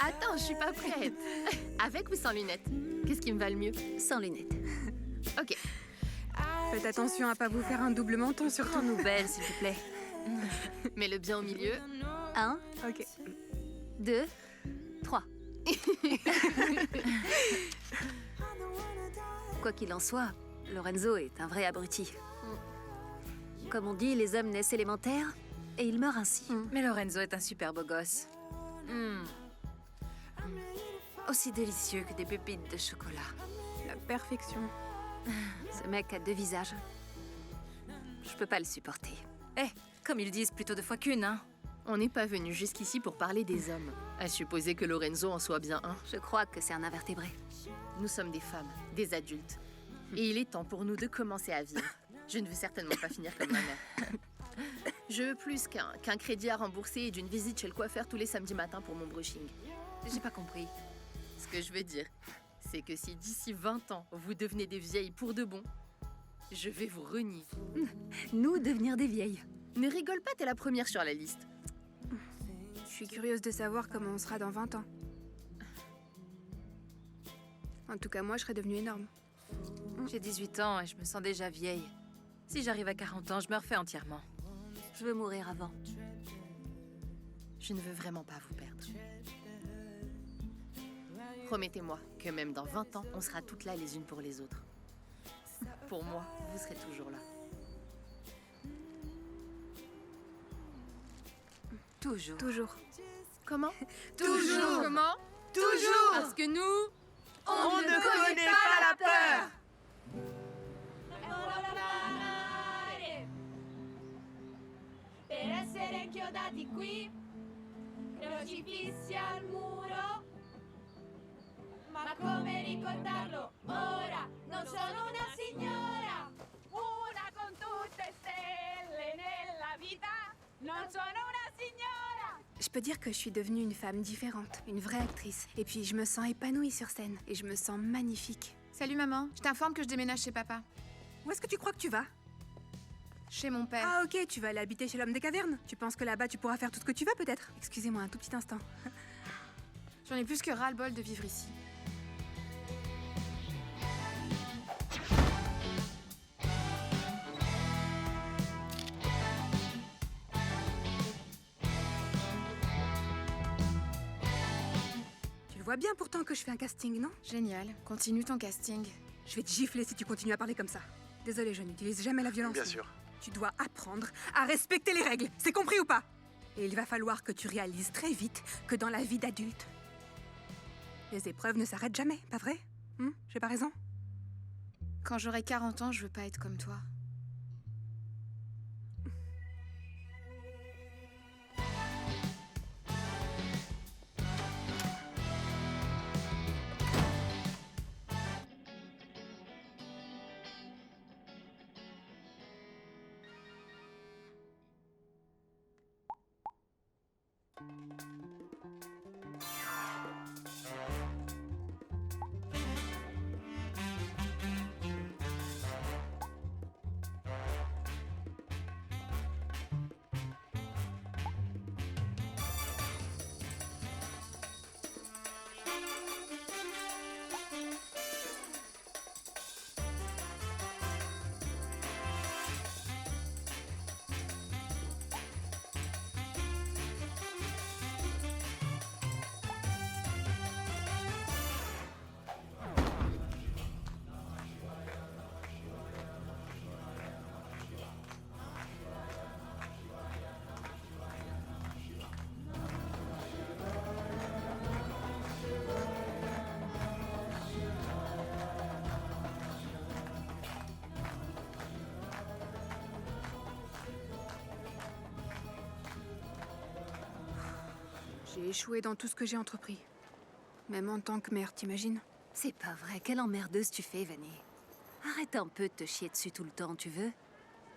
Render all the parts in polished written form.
Attends, je suis pas prête. Avec ou sans lunettes? Qu'est-ce qui me va le mieux? Sans lunettes. Ok. Faites attention à pas vous faire un double menton surtout. Rends-nous belle, s'il te plaît. Mets-le bien au milieu. 1, Ok. 2, 3. Quoi qu'il en soit, Lorenzo est un vrai abruti. Comme on dit, les hommes naissent élémentaires et ils meurent ainsi. Mais Lorenzo est un super beau gosse. Aussi délicieux que des pépites de chocolat. La perfection. Ce mec a 2 visages. Je peux pas le supporter. Comme ils disent, plutôt 2 fois qu'une, hein. On n'est pas venu jusqu'ici pour parler des hommes. À supposer que Lorenzo en soit bien un. Je crois que c'est un invertébré. Nous sommes des femmes, des adultes. Et il est temps pour nous de commencer à vivre. Je ne veux certainement pas finir comme ma mère. Je veux plus qu'un crédit à rembourser et d'une visite chez le coiffeur tous les samedis matins pour mon brushing. J'ai pas compris. Ce que je veux dire, c'est que si d'ici 20 ans, vous devenez des vieilles pour de bon, je vais vous renier. Nous devenir des vieilles. Ne rigole pas, t'es la première sur la liste. Je suis curieuse de savoir comment on sera dans 20 ans. En tout cas, moi, je serais devenue énorme. J'ai 18 ans et je me sens déjà vieille. Si j'arrive à 40 ans, je me refais entièrement. Je veux mourir avant. Je ne veux vraiment pas vous perdre. Promettez-moi que même dans 20 ans, on sera toutes là les unes pour les autres. Pour moi, vous serez toujours là. Toujours. Toujours. Comment? Toujours. Comment? Toujours. Parce que nous, On ne connaît pas la peur. Per essere inchiodati qui, crocifissi al muro. Ma come ricordarlo ora? Non sono una signora, una con tutte stelle nella vita. Non sono una signora. Je peux dire que je suis devenue une femme différente, une vraie actrice. Et puis, je me sens épanouie sur scène. Et je me sens magnifique. Salut maman, je t'informe que je déménage chez papa. Où est-ce que tu crois que tu vas? Chez mon père. Ah ok, tu vas aller habiter chez l'homme des cavernes. Tu penses que là-bas, tu pourras faire tout ce que tu veux, peut-être? Excusez-moi un tout petit instant. J'en ai plus que ras-le-bol de vivre ici. Tu le vois bien pourtant que je fais un casting, non? Génial, continue ton casting. Je vais te gifler si tu continues à parler comme ça. Désolée, je n'utilise jamais la violence. Bien sûr. Tu dois apprendre à respecter les règles, c'est compris ou pas? Et il va falloir que tu réalises très vite que dans la vie d'adulte, les épreuves ne s'arrêtent jamais, pas vrai? J'ai pas raison? Quand j'aurai 40 ans, je veux pas être comme toi. J'ai échoué dans tout ce que j'ai entrepris. Même en tant que mère, t'imagines? C'est pas vrai, quelle emmerdeuse tu fais, Vanny. Arrête un peu de te chier dessus tout le temps, tu veux?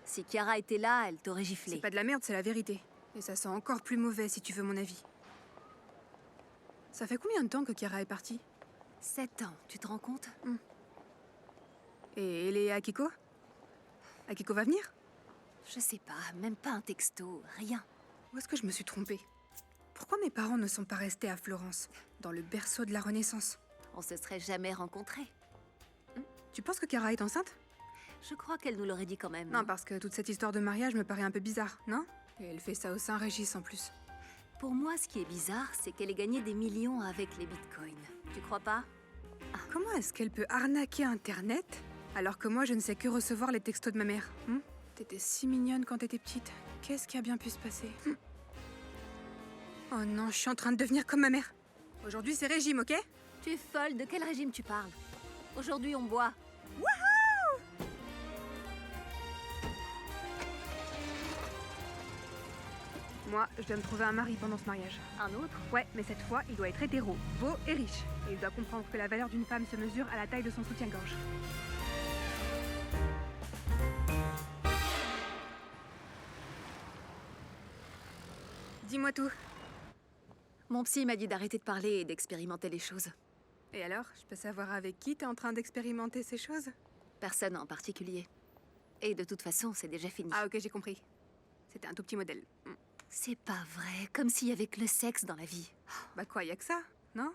Si Chiara était là, elle t'aurait giflé. C'est pas de la merde, c'est la vérité. Et ça sent encore plus mauvais si tu veux mon avis. Ça fait combien de temps que Chiara est partie? 7 ans, tu te rends compte? Et elle est Akiko? Akiko va venir? Je sais pas, même pas un texto, rien. Où est-ce que je me suis trompée? Pourquoi mes parents ne sont pas restés à Florence, dans le berceau de la Renaissance? On se serait jamais rencontrés. Tu penses que Chiara est enceinte? Je crois qu'elle nous l'aurait dit quand même. Non, parce que toute cette histoire de mariage me paraît un peu bizarre, non? Et elle fait ça au Saint-Régis en plus. Pour moi, ce qui est bizarre, c'est qu'elle ait gagné des millions avec les bitcoins. Tu crois pas? Comment est-ce qu'elle peut arnaquer Internet alors que moi je ne sais que recevoir les textos de ma mère? T'étais si mignonne quand t'étais petite. Qu'est-ce qui a bien pu se passer? Oh non, je suis en train de devenir comme ma mère. Aujourd'hui c'est régime, ok? Tu es folle, de quel régime tu parles? Aujourd'hui, on boit. Moi, je dois me trouver un mari pendant ce mariage. Un autre? Ouais, mais cette fois, il doit être hétéro, beau et riche. Et il doit comprendre que la valeur d'une femme se mesure à la taille de son soutien-gorge. Dis-moi tout. Mon psy m'a dit d'arrêter de parler et d'expérimenter les choses. Et alors, je peux savoir avec qui t'es en train d'expérimenter ces choses? Personne en particulier. Et de toute façon, c'est déjà fini. Ah ok, j'ai compris. C'était un tout petit modèle. C'est pas vrai, comme s'il y avait que le sexe dans la vie. Bah quoi, y a que ça, non?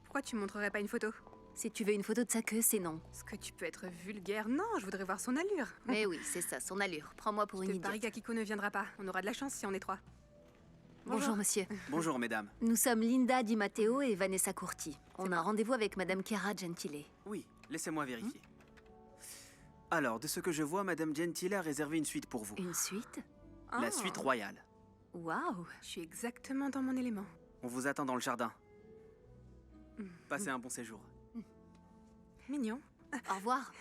Pourquoi tu montrerais pas une photo? Si tu veux une photo de sa queue, c'est non. Est-ce que tu peux être vulgaire? Non, je voudrais voir son allure. Mais oui, c'est ça, son allure. Prends-moi pour Je une te parie idiote. qu'Akiko ne viendra pas. On aura de la chance si on est trois. Bonjour, monsieur. Bonjour, mesdames. Nous sommes Linda Di Matteo et Vanessa Curti. On a un rendez-vous avec Madame Chiara Gentile. Oui, laissez-moi vérifier. Alors, de ce que je vois, Madame Gentile a réservé une suite pour vous. Une suite? La Ah, suite royale. Waouh! Je suis exactement dans mon élément. On vous attend dans le jardin. Passez un bon séjour. Mignon. Au revoir.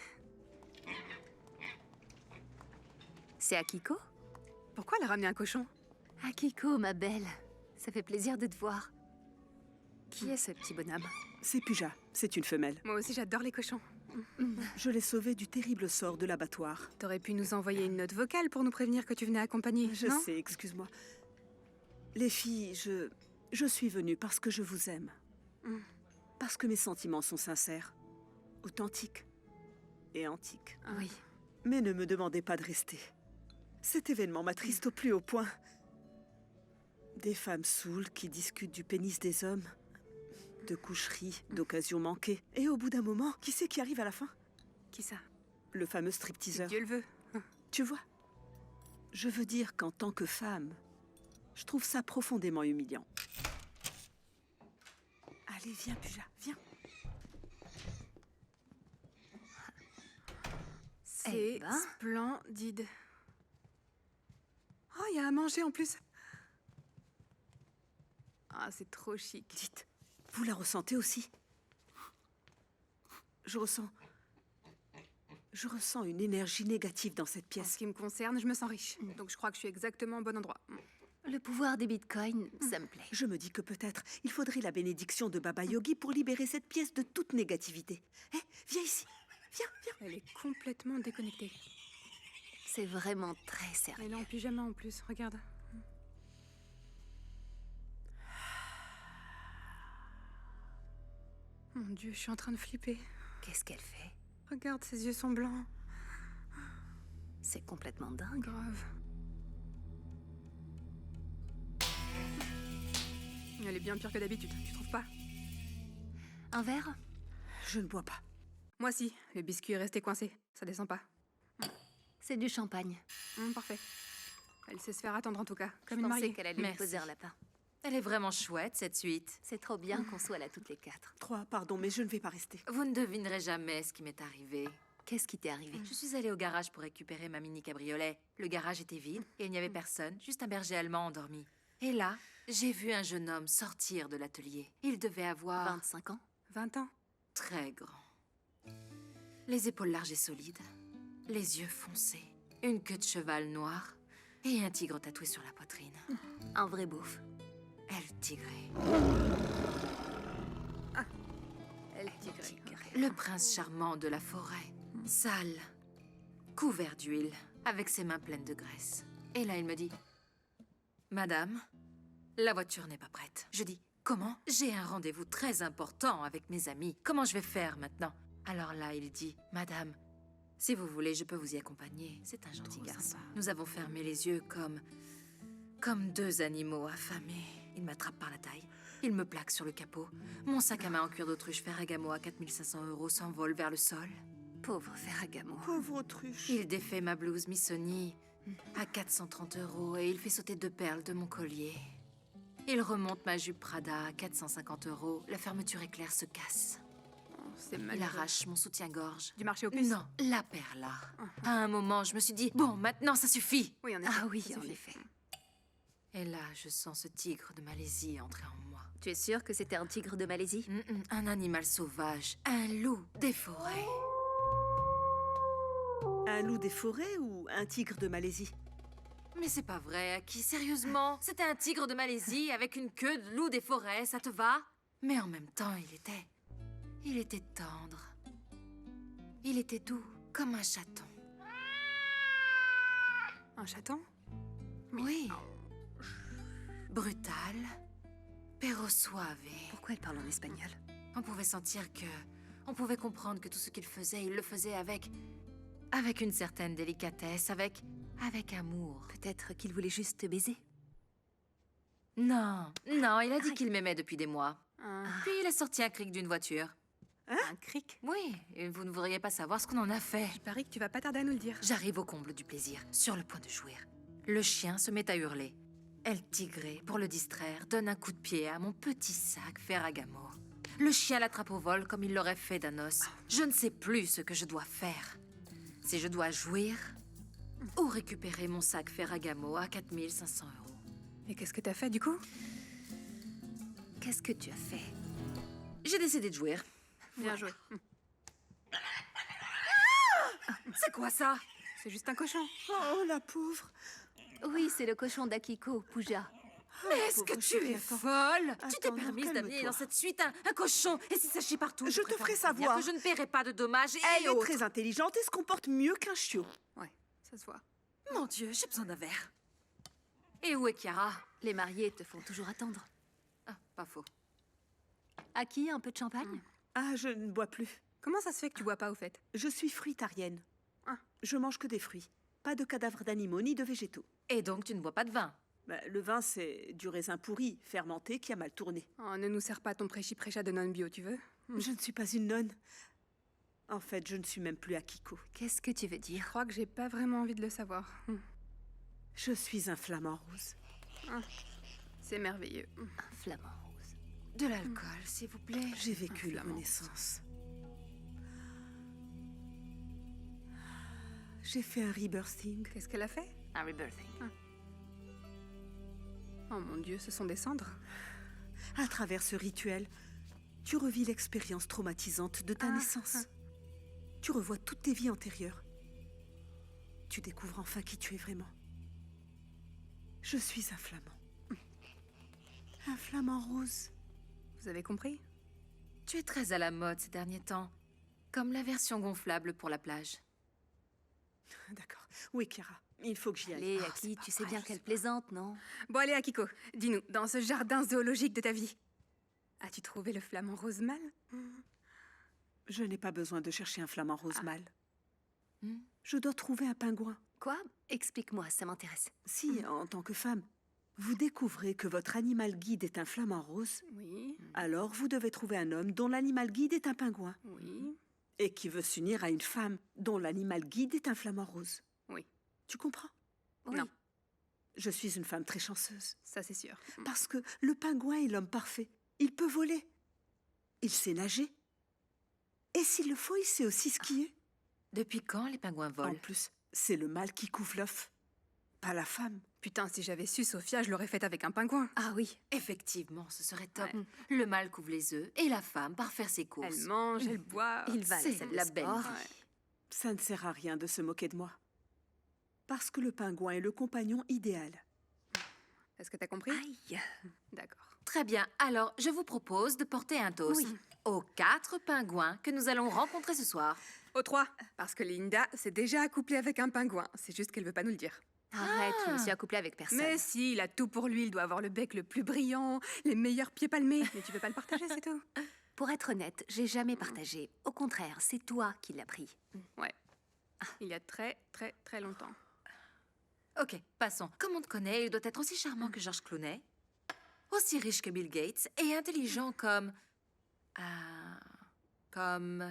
C'est Akiko? Pourquoi elle a ramené un cochon? Akiko, ma belle. Ça fait plaisir de te voir. Qui est ce petit bonhomme? C'est Puja, c'est une femelle. Moi aussi, j'adore les cochons. Je l'ai sauvée du terrible sort de l'abattoir. T'aurais pu nous envoyer une note vocale pour nous prévenir que tu venais accompagner, Je non? sais, excuse-moi. Les filles, je suis venue parce que je vous aime. Parce que mes sentiments sont sincères, authentiques et antiques. Oui. Mais ne me demandez pas de rester. Cet événement m'attriste au plus haut point. Des femmes saoules qui discutent du pénis des hommes, de coucheries, d'occasions manquées. Et au bout d'un moment, qui c'est qui arrive à la fin? Qui ça? Le fameux Si stripteaseur. Dieu le veut. Tu vois, je veux dire qu'en tant que femme, je trouve ça profondément humiliant. Allez, viens, Puja, viens. C'est ben. splendide. Oh, il y a à manger en plus. Ah, c'est trop chic. Dites, vous la ressentez aussi? Je ressens une énergie négative dans cette En pièce. ce qui me concerne, je me sens riche. Donc je crois que je suis exactement au bon endroit. Le pouvoir des bitcoins, ça me plaît. Je me dis que peut-être il faudrait la bénédiction de Baba Yogi pour libérer cette pièce de toute négativité. Eh, viens ici. Viens, viens. Elle est complètement déconnectée. C'est vraiment très sérieux. Elle est en pyjama en plus, regarde. Mon Dieu, je suis en train de flipper. Qu'est-ce qu'elle fait? Regarde, ses yeux sont blancs. C'est complètement dingue. Grave. Elle est bien pire que d'habitude, tu trouves pas? Un verre? Je ne bois pas. Moi si, le biscuit est resté coincé. Ça descend pas. C'est du champagne. Parfait. Elle sait se faire attendre en tout cas, comme Je une pensais mariée. qu'elle allait lui Merci. poser un lapin. Elle est vraiment chouette, cette suite. C'est trop bien qu'on soit là toutes les quatre. 3, pardon, mais je ne vais pas rester. Vous ne devinerez jamais ce qui m'est arrivé. Qu'est-ce qui t'est arrivé? Je suis allée au garage pour récupérer ma mini cabriolet. Le garage était vide et il n'y avait personne, juste un berger allemand endormi. Et là, j'ai vu un jeune homme sortir de l'atelier. Il devait avoir 25 ans? 20 ans. très grand. Les épaules larges et solides, les yeux foncés, une queue de cheval noire, et un tigre tatoué sur la poitrine. Un vrai beauf. El Tigre. Elle tigre. Le prince charmant de la forêt. Sale, couvert d'huile, avec ses mains pleines de graisse. Et là, il me dit... Madame, la voiture n'est pas prête. Je dis, comment? J'ai un rendez-vous très important avec mes amis. Comment je vais faire maintenant? Alors là, il dit, Madame, si vous voulez, je peux vous y accompagner. C'est un gentil garçon. Nous avons fermé les yeux comme deux animaux affamés. Il m'attrape par la taille. Il me plaque sur le capot. Mon sac à main en cuir d'autruche Ferragamo à 4500 € s'envole vers le sol. Pauvre Ferragamo. Pauvre autruche. Il défait ma blouse Missoni à 430 € et il fait sauter 2 perles de mon collier. Il remonte ma jupe Prada à 450 €. La fermeture éclair se casse. C'est Il malheureux. arrache mon soutien-gorge. Du marché aux puces? Non, la perla. À un moment, je me suis dit, bon, maintenant ça suffit. Oui, en effet. Ah oui, ça en suffit. effet. Et là, je sens ce tigre de Malaisie entrer en moi. Tu es sûr que c'était un tigre de Malaisie? Un animal sauvage, un loup des forêts. Un loup des forêts ou un tigre de Malaisie? Mais c'est pas vrai, Aki, sérieusement. C'était un tigre de Malaisie avec une queue de loup des forêts, ça te va? Mais en même temps, il était tendre. Il était doux, comme un chaton. Un chaton? Oui. Brutal, pero suave. Pourquoi elle parle en espagnol? On pouvait sentir que... On pouvait comprendre que tout ce qu'il faisait, il le faisait avec une certaine délicatesse, avec amour. Peut-être qu'il voulait juste te baiser. Non, il a dit qu'il m'aimait depuis des mois. Un, Puis il a sorti un cric d'une voiture. un cric? Oui, et vous ne voudriez pas savoir ce qu'on en a fait. Je parie que tu vas pas tarder à nous le dire. J'arrive au comble du plaisir, sur le point de jouir. Le chien se met à hurler. El Tigre, pour le distraire, donne un coup de pied à mon petit sac Ferragamo. Le chien l'attrape au vol comme il l'aurait fait d'un os. Je ne sais plus ce que je dois faire. Si je dois jouir ou récupérer mon sac Ferragamo à 4500 €. Et qu'est-ce que t'as fait du coup? Qu'est-ce que tu as fait? J'ai décidé de jouir. Bien joué. C'est quoi ça? C'est juste un cochon. Oh, la pauvre. Oui, c'est le cochon d'Akiko, Pooja. Mais est-ce que pauvre tu es chérie, attends. folle? Tu t'es Attends, non, permise d'amener calme-toi. dans cette suite un cochon. Et si ça chie partout, Je te préfère ferai vous prévenir savoir. que je ne paierai pas de dommages Elle et est autres. très intelligente et se comporte mieux qu'un chiot. Ouais, ça se voit. Mon Dieu, j'ai besoin d'un verre. Et où est Chiara? Les mariés te font toujours attendre. Ah, pas faux. Aki, un peu de champagne? Ah, je ne bois plus. Comment ça se fait que tu bois pas au fait? Je suis fruitarienne. Ah. Je mange que des fruits. Pas de cadavres d'animaux ni de végétaux. Et donc, tu ne bois pas de vin? Bah, le vin, c'est du raisin pourri, fermenté, qui a mal tourné. Oh, ne nous sers pas ton prêchi-prêcha de non-bio, tu veux? Je ne suis pas une nonne. En fait, je ne suis même plus Akiko. Qu'est-ce que tu veux Je dire? crois que j'ai pas vraiment envie de le savoir. Je suis un flamant rose. C'est merveilleux. Un flamant rose. De l'alcool, s'il vous plaît. J'ai vécu une flamant. renaissance. J'ai fait un rebirthing. Qu'est-ce qu'elle a fait? Un rebirthing. Oh mon Dieu, ce sont des cendres. À travers ce rituel, tu revis l'expérience traumatisante de ta naissance. Tu revois toutes tes vies antérieures. Tu découvres enfin qui tu es vraiment. Je suis un flamand. Un flamand rose. Vous avez compris? Tu es très à la mode ces derniers temps. Comme la version gonflable pour la plage. D'accord. Oui, Chiara, il faut que j'y aille. Allez, Ah, Aki, c'est tu pas sais vrai, bien je qu'elle sais pas. plaisante, non? Bon, allez, Akiko, dis-nous, dans ce jardin zoologique de ta vie, as-tu trouvé le flamant rose mâle? Je n'ai pas besoin de chercher un flamant rose mâle. Hmm. Je dois trouver un pingouin. Quoi? Explique-moi, ça m'intéresse. Si, en tant que femme, vous découvrez que votre animal guide est un flamant rose, Oui, alors vous devez trouver un homme dont l'animal guide est un pingouin. oui, Et qui veut s'unir à une femme dont l'animal guide est un flamant rose. oui. Tu comprends? Oui. Non. Je suis une femme très chanceuse. Ça, c'est sûr. Parce que le pingouin est l'homme parfait. Il peut voler. Il sait nager. Et s'il le faut, il sait aussi skier. Depuis quand les pingouins En volent? plus, c'est le mâle qui couvre l'œuf, pas la femme. Putain, si j'avais su, Sophia, je l'aurais faite avec un pingouin. Ah oui. Effectivement, ce serait top. Ouais. Le mâle couvre les œufs et la femme part faire ses courses. Elle mange, elle boit. Il va à la C'est salle la de belle sport. vie. Ouais. Ça ne sert à rien de se moquer de moi. Parce que le pingouin est le compagnon idéal. Est-ce que t'as compris? Aïe. D'accord. Très bien. Alors, je vous propose de porter un toast Oui. aux 4 pingouins que nous allons rencontrer ce soir. Au 3, parce que Linda s'est déjà accouplée avec un pingouin. C'est juste qu'elle veut pas nous le dire. Arrête, je me suis accouplée avec personne. Mais si, il a tout pour lui. Il doit avoir le bec le plus brillant, les meilleurs pieds palmés. Mais tu veux pas le partager, c'est tout. Pour être honnête, j'ai jamais partagé. Au contraire, c'est toi qui l'as pris. Ouais. Il y a très, très, très longtemps. Ok, passons. Comme on te connaît, il doit être aussi charmant que George Clooney, aussi riche que Bill Gates et intelligent comme... comme...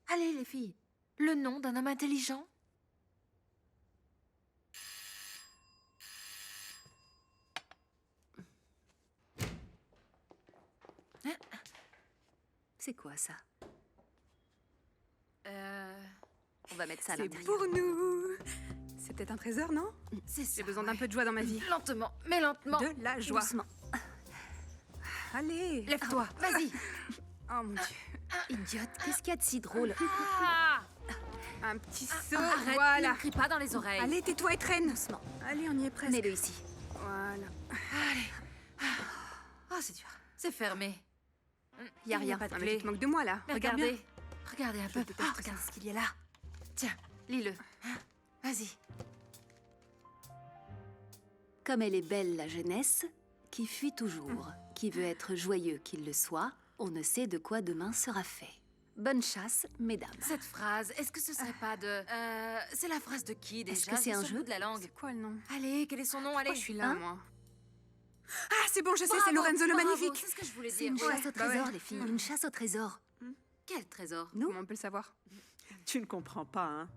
Allez, les filles, le nom d'un homme intelligent? C'est quoi ça? On va mettre ça à C'est l'intérieur. pour nous. C'est peut-être un trésor, non? C'est ça, J'ai besoin d'un ouais. peu de joie dans ma vie. Lentement, mais lentement. De la joie. Doucement. Allez. Lève-toi, vas-y. Oh mon Dieu. Idiote, qu'est-ce qu'il y a de si drôle? Ah, Un petit saut. arrête, Voilà. ne crie pas dans les oreilles. Allez, tais-toi et traîne. Doucement. Allez, on y est presque. Mets-le ici. Voilà. Oh, c'est dur. C'est fermé. Y a rien. Pas de clé. Tu te moques de moi, là. Mais Regarde bien. regardez un peu. déteste Regarde ce qu'il y a là. Tiens, lis-le. Vas-y. Comme elle est belle la jeunesse, qui fuit toujours, qui veut être joyeux qu'il le soit, on ne sait de quoi demain sera fait. Bonne chasse, mesdames. Cette phrase, est-ce que ce serait pas de... c'est la phrase de qui, déjà? Est-ce que c'est un sur le jeu bout de la langue. C'est quoi le nom? Allez, quel est son nom? Allez. Pourquoi je suis là, Hein? moi? Ah, c'est bon, je sais, c'est Bravo, Lorenzo le bravo, Magnifique. C'est ce que je voulais C'est dire. une chasse au bah trésor, ouais. les filles. Une chasse au trésor. Quel trésor? Nous, Comment on peut le savoir? Tu ne comprends pas, hein?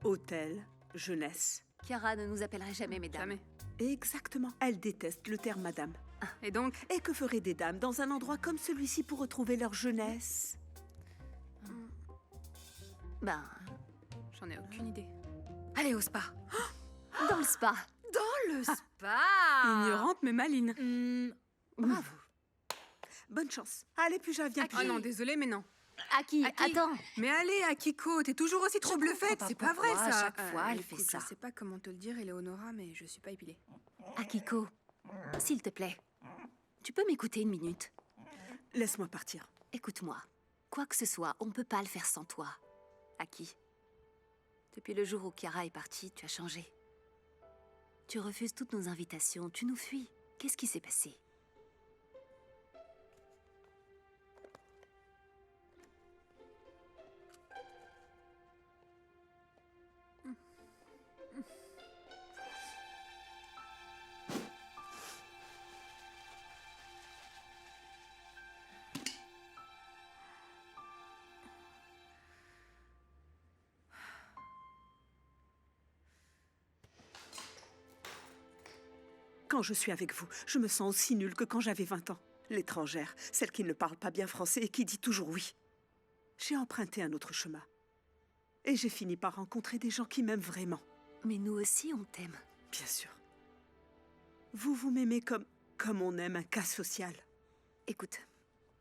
Hôtel, jeunesse. Chiara ne nous appellerait jamais mesdames. Jamais. Exactement. Elle déteste le terme madame. Et donc? Et que feraient des dames dans un endroit comme celui-ci pour retrouver leur jeunesse? Ben, J'en ai aucune idée. Allez au spa. dans le spa. Dans le spa. Ignorante mais maline. Bravo. Bonne chance. Allez, Puja, viens. Oh non, désolée, mais non. À qui? À qui? Attends. Mais allez, Akiko, t'es toujours aussi trop bluffette. comprends C'est pas pas vrai, pourquoi, ça. à chaque fois, elle fait écoute, ça. Je sais pas comment te le dire, Eleonora, mais je suis pas épilée. Akiko, s'il te plaît, tu peux m'écouter une minute? Laisse-moi partir. Écoute-moi. Quoi que ce soit, on ne peut pas le faire sans toi. Aki, depuis le jour où Chiara est partie, tu as changé. Tu refuses toutes nos invitations, tu nous fuis. Qu'est-ce qui s'est passé? Quand je suis avec vous, je me sens aussi nulle que quand j'avais 20 ans. L'étrangère, celle qui ne parle pas bien français et qui dit toujours oui. J'ai emprunté un autre chemin. Et j'ai fini par rencontrer des gens qui m'aiment vraiment. Mais nous aussi, on t'aime. Bien sûr. Vous m'aimez comme on aime un cas social. Écoute,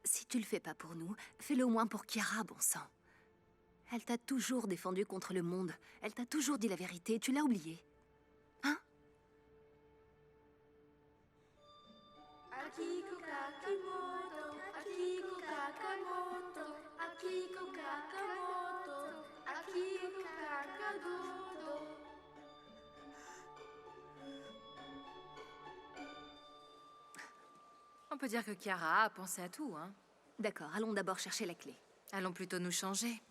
si tu le fais pas pour nous, fais-le au moins pour Chiara, bon sang. Elle t'a toujours défendu contre le monde. Elle t'a toujours dit la vérité, tu l'as oublié. Hein? Akiko Kakamoto, Akiko Kakamoto, Akiko Kakamoto, Akiko Kakagodo. On peut dire que Chiara a pensé à tout, hein. D'accord, allons d'abord chercher la clé. Allons plutôt nous changer.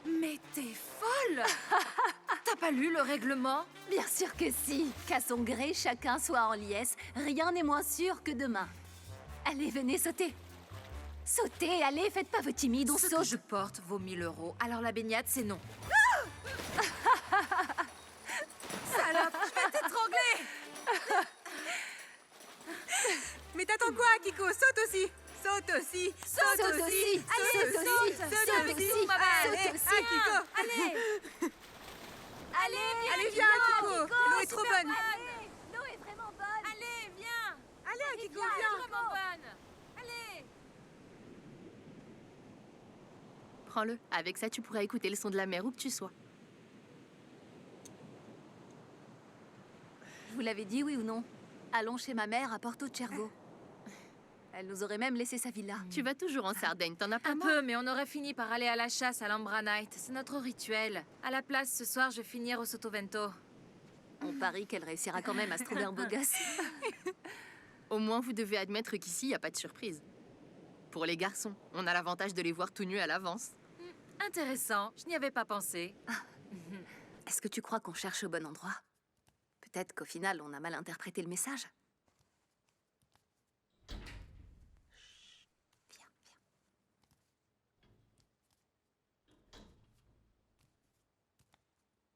Mais t'es folle! T'as pas lu le règlement? Bien sûr que si. Qu'à son gré, chacun soit en liesse. Rien n'est moins sûr que demain. Allez, venez sauter. Sautez, allez, faites pas vos timides, on Ce saute. que je porte vaut 1000 €. Alors la baignade, c'est non. Salope, je vais t'étrangler! Mais t'attends quoi, Akiko? Saute aussi. Saute aussi. Saute aussi. Allez, Saute aussi. Saute aussi. Allez, Saute aussi. Akiko. Allez! Allez, viens, Akiko. L'eau est trop bonne. L'eau est vraiment bonne. Allez, viens! Allez, Akiko, Viens, viens. vraiment bonne! Allez! Prends-le. Avec ça, tu pourras écouter le son de la mer où que tu sois. Je vous l'avais dit, oui ou non? Allons chez ma mère à Porto Cervo. Elle nous aurait même laissé sa villa. Tu vas toujours en Sardaigne, t'en as pas Un marre? peu, mais on aurait fini par aller à la chasse à l'Ambra Night. C'est notre rituel. À la place, ce soir, je vais finir au Sotovento. On parie qu'elle réussira quand même à se trouver un beau gosse. Au moins, vous devez admettre qu'ici, il n'y a pas de surprise. Pour les garçons, on a l'avantage de les voir tout nus à l'avance. Intéressant, je n'y avais pas pensé. Est-ce que tu crois qu'on cherche au bon endroit? Peut-être qu'au final, on a mal interprété le message. Chut, viens, viens.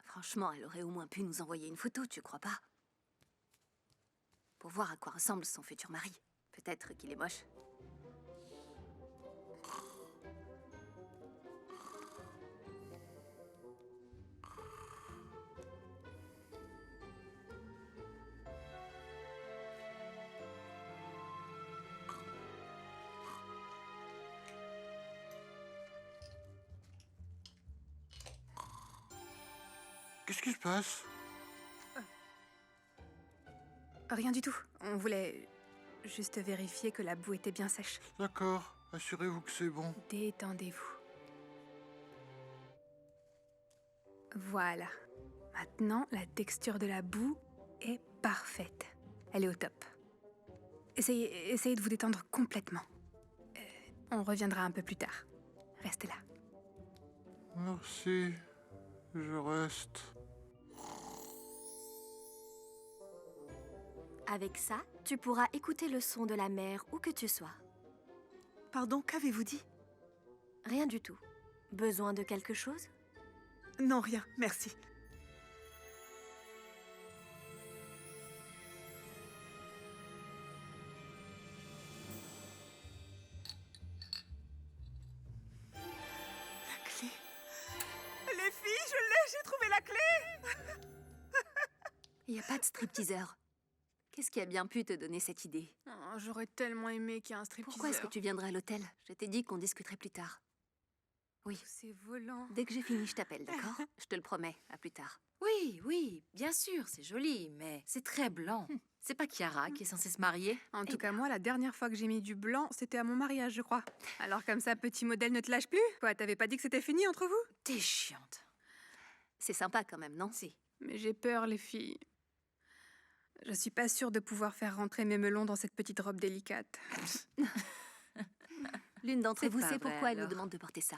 Franchement, elle aurait au moins pu nous envoyer une photo, tu crois pas? Pour voir à quoi ressemble son futur mari. Peut-être qu'il est moche. Qu'est-ce qui se passe? Rien du tout. On voulait juste vérifier que la boue était bien sèche. D'accord, assurez-vous que c'est bon. Détendez-vous. Voilà. Maintenant, la texture de la boue est parfaite. Elle est au top. Essayez de vous détendre complètement. On reviendra un peu plus tard. Restez là. Merci, je reste. Avec ça, tu pourras écouter le son de la mer où que tu sois. Pardon, qu'avez-vous dit? Rien du tout. Besoin de quelque chose? Non, rien, merci. La clé. Les filles, je l'ai, j'ai trouvé la clé. Il n'y a pas de stripteaseur. Qu'est-ce qui a bien pu te donner cette idée? Oh, j'aurais tellement aimé qu'il y ait un stripteaseur. Pourquoi est-ce que tu viendrais à l'hôtel? Je t'ai dit qu'on discuterait plus tard. Oui. C'est volant. Dès que j'ai fini, je t'appelle, d'accord? Je te le promets, à plus tard. Oui, oui, bien sûr, c'est joli, mais c'est très blanc. C'est pas Chiara qui est censée se marier? En tout cas, moi, la dernière fois que j'ai mis du blanc, c'était à mon mariage, je crois. Alors comme ça, petit modèle ne te lâche plus? Quoi, t'avais pas dit que c'était fini entre vous? T'es chiante. C'est sympa quand même, non? Si. Mais j'ai peur, les filles. Je suis pas sûre de pouvoir faire rentrer mes melons dans cette petite robe délicate. L'une d'entre C'est vous pas sait vrai, pourquoi elle nous alors. demande de porter ça.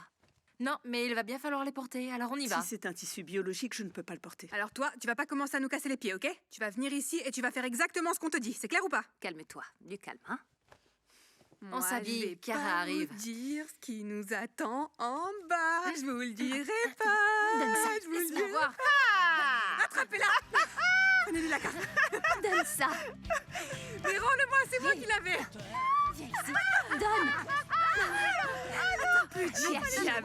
Non, mais il va bien falloir les porter, alors on y va. Si c'est un tissu biologique, je ne peux pas le porter. Alors toi, tu vas pas commencer à nous casser les pieds, ok? Tu vas venir ici et tu vas faire exactement ce qu'on te dit. C'est clair ou pas? Calme-toi, du calme, hein? Moi, s'habille, je vais Chiara pas arrive. vous dire ce qui nous attend en bas. Je vous le dirai pas. Donne ça, Je vous le laisse-la dirai voir. pas. Attrapez-la. Prenez-lui la carte. Donne ça! Mais rends-le-moi, c'est moi qui l'avais. Viens ici! Donne! Attends plus, Chia! Oui, donne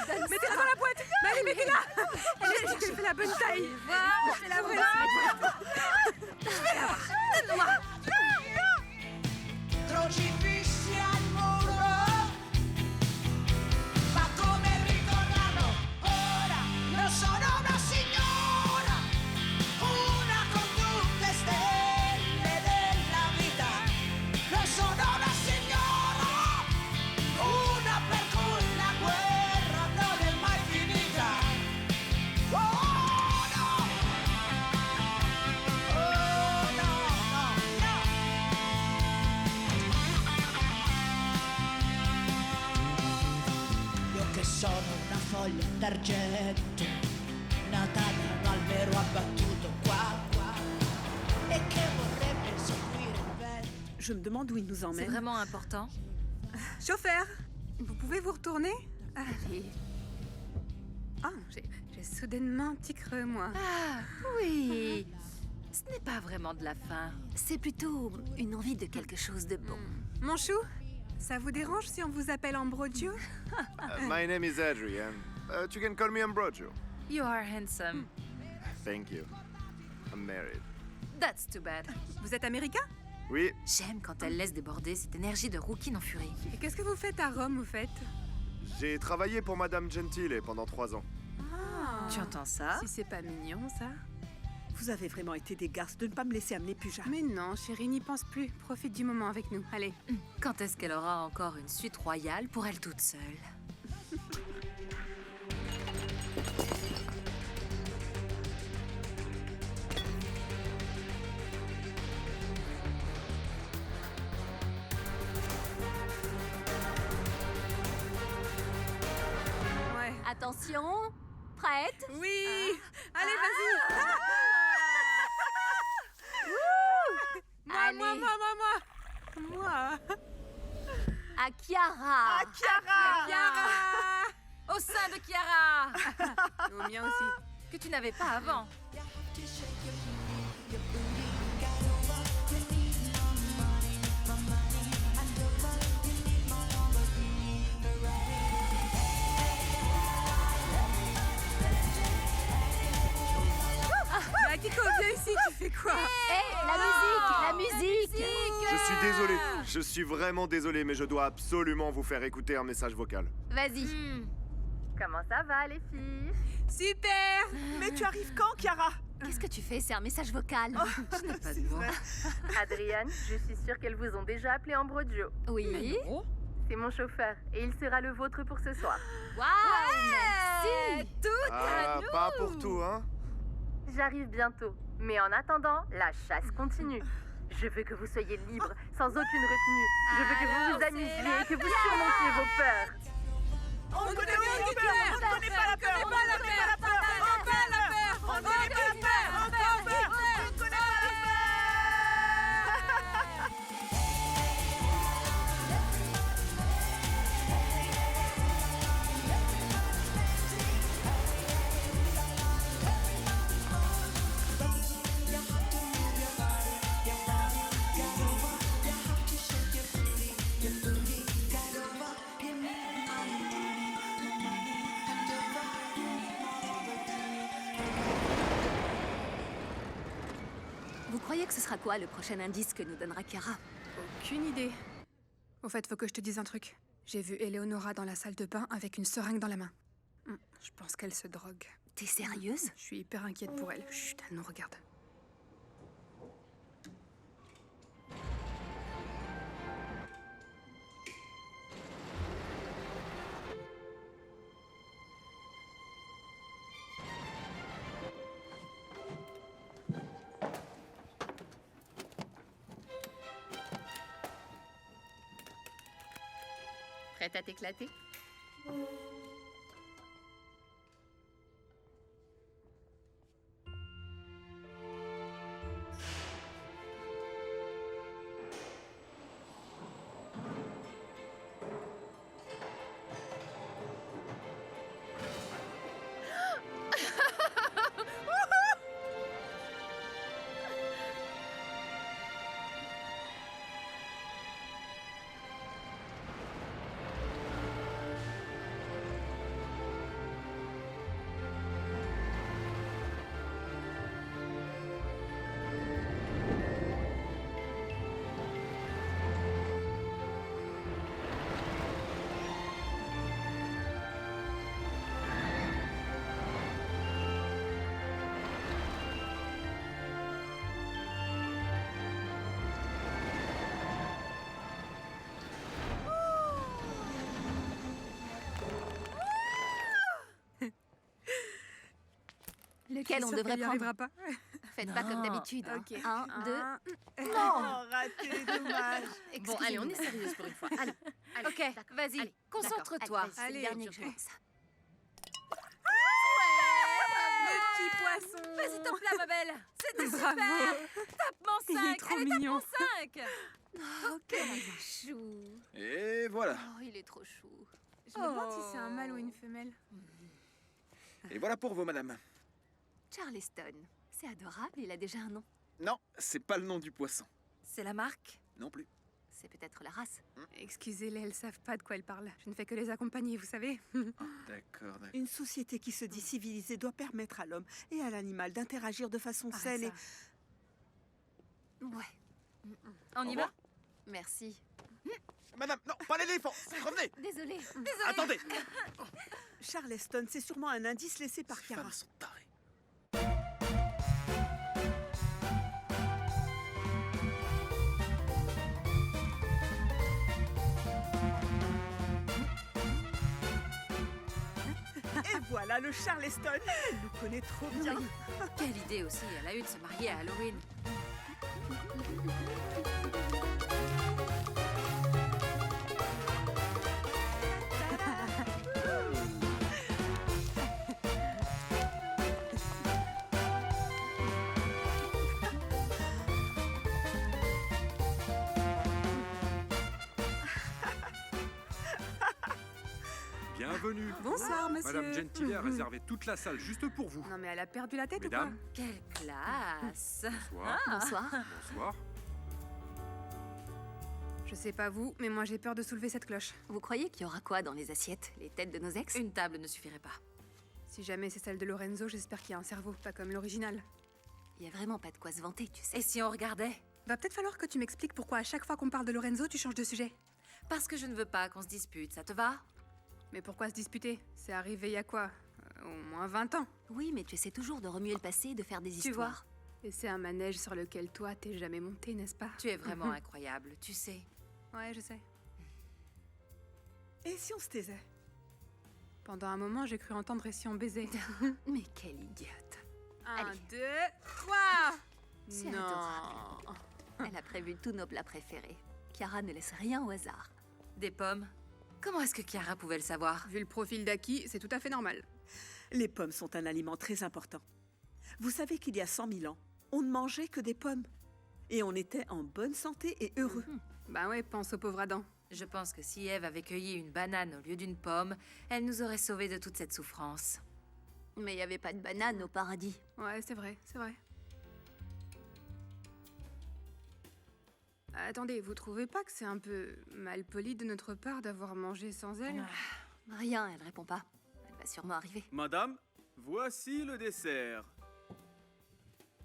ça! Mettez-la dans la boîte. Mais allez, mettez-la. Je t'ai fait la bonne taille. C'est la bonne Donne-moi! Crocifissi al muro, ma come ricordarlo ora? Non sono una signora, una con tutte stelle della vita. Non sono una signora, una per cui la guerra non è mai finita. Oh no! Oh no, no, no! Io che sono una foglia d'argento, nata da un albero abbattuto qua, qua, e che vorrebbe seguire il vento. Je me demande où il nous C'est emmène. vraiment important. Chauffeur, vous pouvez vous retourner? Allez. Ah, j'ai soudainement un petit creux, moi. Ah, oui. Ce n'est pas vraiment de la faim. C'est plutôt une envie de quelque chose de bon. Mon chou, ça vous dérange si on vous appelle Ambrogio? My name is Adrian. You can call me Ambrogio. You are handsome. Thank you. I'm married. That's too bad. Vous êtes américain? Oui, J'aime quand elle laisse déborder cette énergie de rouquine en furie. Et qu'est-ce que vous faites à Rome, au fait? j'ai travaillé pour Madame Gentile pendant 3 ans. Tu entends ça? Si c'est pas mignon, ça. Vous avez vraiment été des garces de ne pas me laisser amener Puja. Mais non, chérie, n'y pense plus. Profite du moment avec nous. Allez. Quand est-ce qu'elle aura encore une suite royale pour elle toute seule? Ouais. Attention, prête? Oui. Allez, vas-y. Allez. Moi. À Chiara. Chiara. Au sein de Chiara! Au mien aussi. Que tu n'avais pas avant. Akiko, viens ici, tu fais quoi? La musique. Je suis désolé. Je suis vraiment désolé, mais je dois absolument vous faire écouter un message vocal. Vas-y. Comment ça va, les filles? Super. Mais tu arrives quand, Chiara? Qu'est-ce que tu fais? C'est un message vocal. Je n'ai pas de voix. Adrienne, je suis sûre qu'elles vous ont déjà appelé Ambrogio. Oui. C'est mon chauffeur et il sera le vôtre pour ce soir. Waouh, merci. Ah, pas pour tout, hein? J'arrive bientôt, mais en attendant, la chasse continue. Je veux que vous soyez libres, sans aucune retenue. Je veux que vous vous amusiez et que vous surmontiez vos peurs. On connaît pas la peur. On connaît pas la peur. On connaît pas la peur. On connaît pas la peur. On connaît pas la peur. On connaît pas la peur. Vous croyez que ce sera quoi le prochain indice que nous donnera Chiara? Aucune idée. Au fait, faut que je te dise un truc. J'ai vu Eleonora dans la salle de bain avec une seringue dans la main. Je pense qu'elle se drogue. T'es sérieuse? Je suis hyper inquiète pour elle. Chut, elle nous regarde. Prête à t'éclater? Lequel on devrait n'y prendre? arrivera pas. Faites pas comme d'habitude. hein. Ok. 1, 2. Non, raté, dommage. Bon, allez, on est sérieuse pour une fois. Allez, allez. Ok, d'accord, vas-y, allez, concentre-toi. d'accord, Allez, C'est le dernier que je lance. Le petit poisson. Vas-y, tape là, ma belle. C'était Bravo. super. Tape-moi Il 5. est trop Allez, mignon. tape-moi 5. Oh, quel chou. Et voilà. Oh, il est trop chou. Je me demande si c'est un mâle ou une femelle. Et voilà pour vous, madame. Charleston. C'est adorable, il a déjà un nom. Non, c'est pas le nom du poisson. C'est la marque? Non plus. C'est peut-être la race. Excusez-les, elles savent pas de quoi elles parlent. Je ne fais que les accompagner, vous savez. D'accord, d'accord. Une société qui se dit civilisée doit permettre à l'homme et à l'animal d'interagir de façon saine et... Ouais. On y va? Merci. Madame, non, pas l'éléphant. Revenez. Désolée. Attendez. Charleston, c'est sûrement un indice laissé par Ces Kara. femmes sont tarées. Et voilà le Charleston. Elle nous connaît trop bien. Quelle idée aussi, elle a eu de se marier à Halloween. Bienvenue. Bonsoir, monsieur. Madame Gentile a réservé toute la salle juste pour vous. Non, mais elle a perdu la tête Mesdames. ou quoi? Quelle classe! Bonsoir. Bonsoir. Bonsoir. Je sais pas vous, mais moi j'ai peur de soulever cette cloche. Vous croyez qu'il y aura quoi dans les assiettes? Les têtes de nos ex? Une table ne suffirait pas. Si jamais c'est celle de Lorenzo, j'espère qu'il y a un cerveau, pas comme l'original. Il y a vraiment pas de quoi se vanter, tu sais. Et si on regardait? Va peut-être falloir que tu m'expliques pourquoi à chaque fois qu'on parle de Lorenzo, tu changes de sujet. Parce que je ne veux pas qu'on se dispute, ça te va? Mais pourquoi se disputer? C'est arrivé il y a quoi? Au moins 20 ans. Oui, mais tu essaies toujours de remuer le passé et de faire des Tu histoires. Et c'est un manège sur lequel toi, t'es jamais monté, n'est-ce pas? Tu es vraiment incroyable, tu sais. Ouais, je sais. Et si on se taisait? Pendant un moment, j'ai cru entendre et si on baisait. Mais quelle idiote. 1, Allez. 2, 3. C'est Non. adorable. Elle a prévu tous nos plats préférés. Chiara ne laisse rien au hasard. Des pommes? Comment est-ce que Chiara pouvait le savoir? Vu le profil d'Aki, c'est tout à fait normal. Les pommes sont un aliment très important. Vous savez qu'il y a 100 000 ans, on ne mangeait que des pommes. Et on était en bonne santé et heureux. Bah ouais, pense au pauvre Adam. Je pense que si Ève avait cueilli une banane au lieu d'une pomme, elle nous aurait sauvés de toute cette souffrance. Mais il n'y avait pas de banane au paradis. Ouais, c'est vrai, c'est vrai. Attendez, vous trouvez pas que c'est un peu malpoli de notre part d'avoir mangé sans elle? Rien, elle répond pas. Elle va sûrement arriver. Madame, voici le dessert.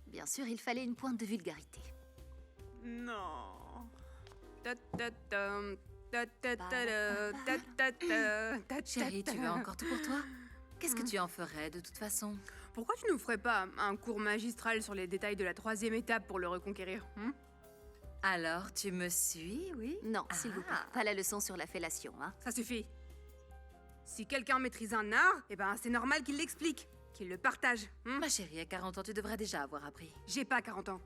Bien sûr, il fallait une pointe de vulgarité. Non. Chérie, tu veux encore tout pour toi? Qu'est-ce que tu en ferais de toute façon? Pourquoi tu nous ferais pas un cours magistral sur les détails de la 3e étape pour le reconquérir? Alors, tu me suis, oui? Non, s'il vous plaît. Pas la leçon sur la fellation, hein. Ça suffit. Si quelqu'un maîtrise un art, eh ben c'est normal qu'il l'explique, qu'il le partage. Ma chérie, à 40 ans, tu devrais déjà avoir appris. J'ai pas 40 ans.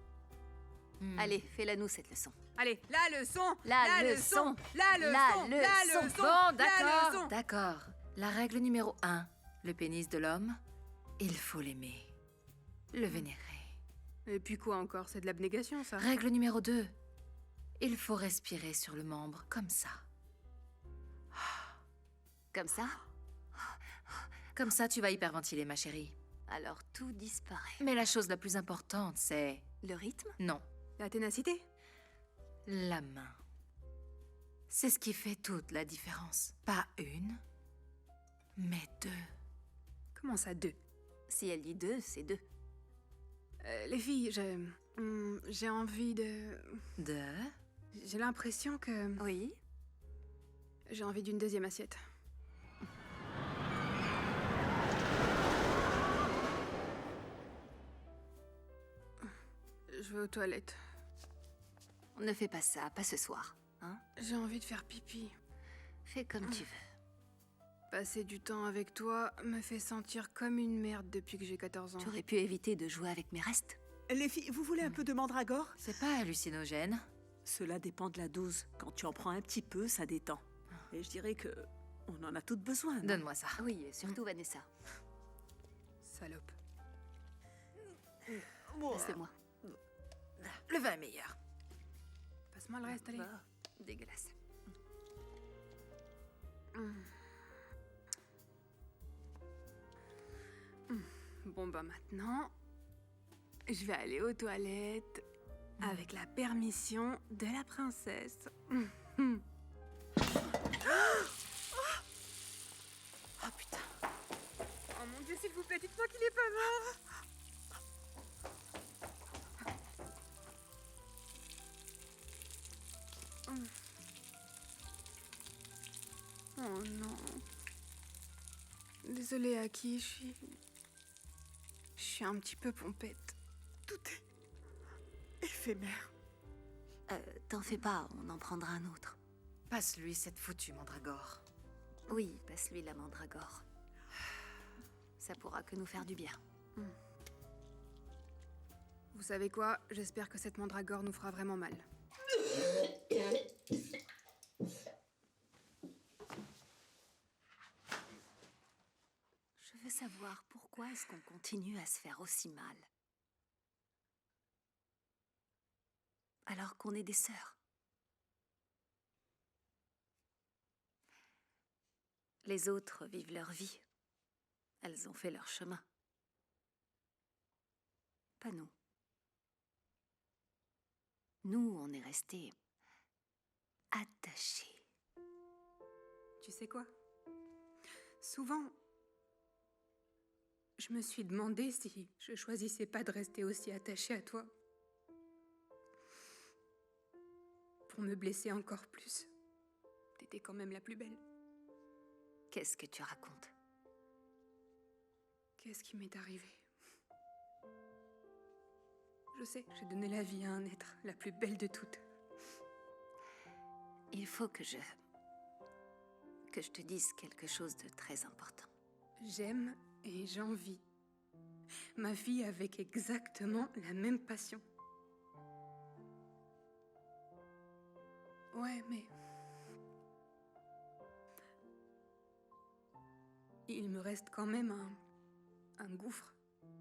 Allez, fais-la nous cette leçon. Allez, la leçon, La leçon, la leçon, la leçon. Bon, la d'accord, leçon. d'accord. La règle numéro 1. Le pénis de l'homme, il faut l'aimer. Le vénérer. Et puis quoi encore? C'est de l'abnégation, ça. Règle numéro 2. Il faut respirer sur le membre, comme ça. Comme ça? Comme ça, tu vas hyperventiler, ma chérie. Alors tout disparaît. Mais la chose la plus importante, c'est... Le rythme? Non, La ténacité? la main. C'est ce qui fait toute la différence. Pas une, mais 2. Comment ça, 2? Si elle dit 2, c'est 2. Les filles, j'ai envie de... De... J'ai l'impression que... Oui? J'ai envie d'une 2e assiette. Je vais aux toilettes. Ne fais pas ça, pas ce soir. Hein? J'ai envie de faire pipi. Fais comme tu veux. Passer du temps avec toi me fait sentir comme une merde depuis que j'ai 14 ans. Tu aurais pu éviter de jouer avec mes restes. Les filles, vous voulez un peu de mandragore? C'est pas hallucinogène. Cela dépend de la dose. Quand tu en prends un petit peu, ça détend. Et je dirais que on en a toutes besoin. non? Donne-moi ça. Oui, et surtout Vanessa. Salope. Laissez-moi. Le vin est meilleur. Passe-moi le reste, allez. Dégueulasse. Bon, bah maintenant, je vais aller aux toilettes avec la permission de la princesse. Oh putain. Oh mon Dieu, s'il vous plaît, dites-moi qu'il est pas mort. Oh non. Désolée, Aki, je suis un petit peu pompette. Tout est éphémère. T'en fais pas, on en prendra un autre. Passe-lui cette foutue mandragore. Oui, passe-lui la mandragore. Ça pourra que nous faire du bien. Vous savez quoi? J'espère que cette mandragore nous fera vraiment mal. Je veux savoir pourquoi est-ce qu'on continue à se faire aussi mal. Alors qu'on est des sœurs. Les autres vivent leur vie. Elles ont fait leur chemin. Pas nous. Nous, on est restés attachés. Tu sais quoi? Souvent, je me suis demandé si je choisissais pas de rester aussi attachée à toi. Pour me blesser encore plus. T'étais quand même la plus belle. Qu'est-ce que tu racontes? Qu'est-ce qui m'est arrivé? Je sais, j'ai donné la vie à un être, la plus belle de toutes. Il faut que je te dise quelque chose de très important. J'aime et j'envie ma fille avec exactement la même passion. Ouais, mais il me reste quand même un gouffre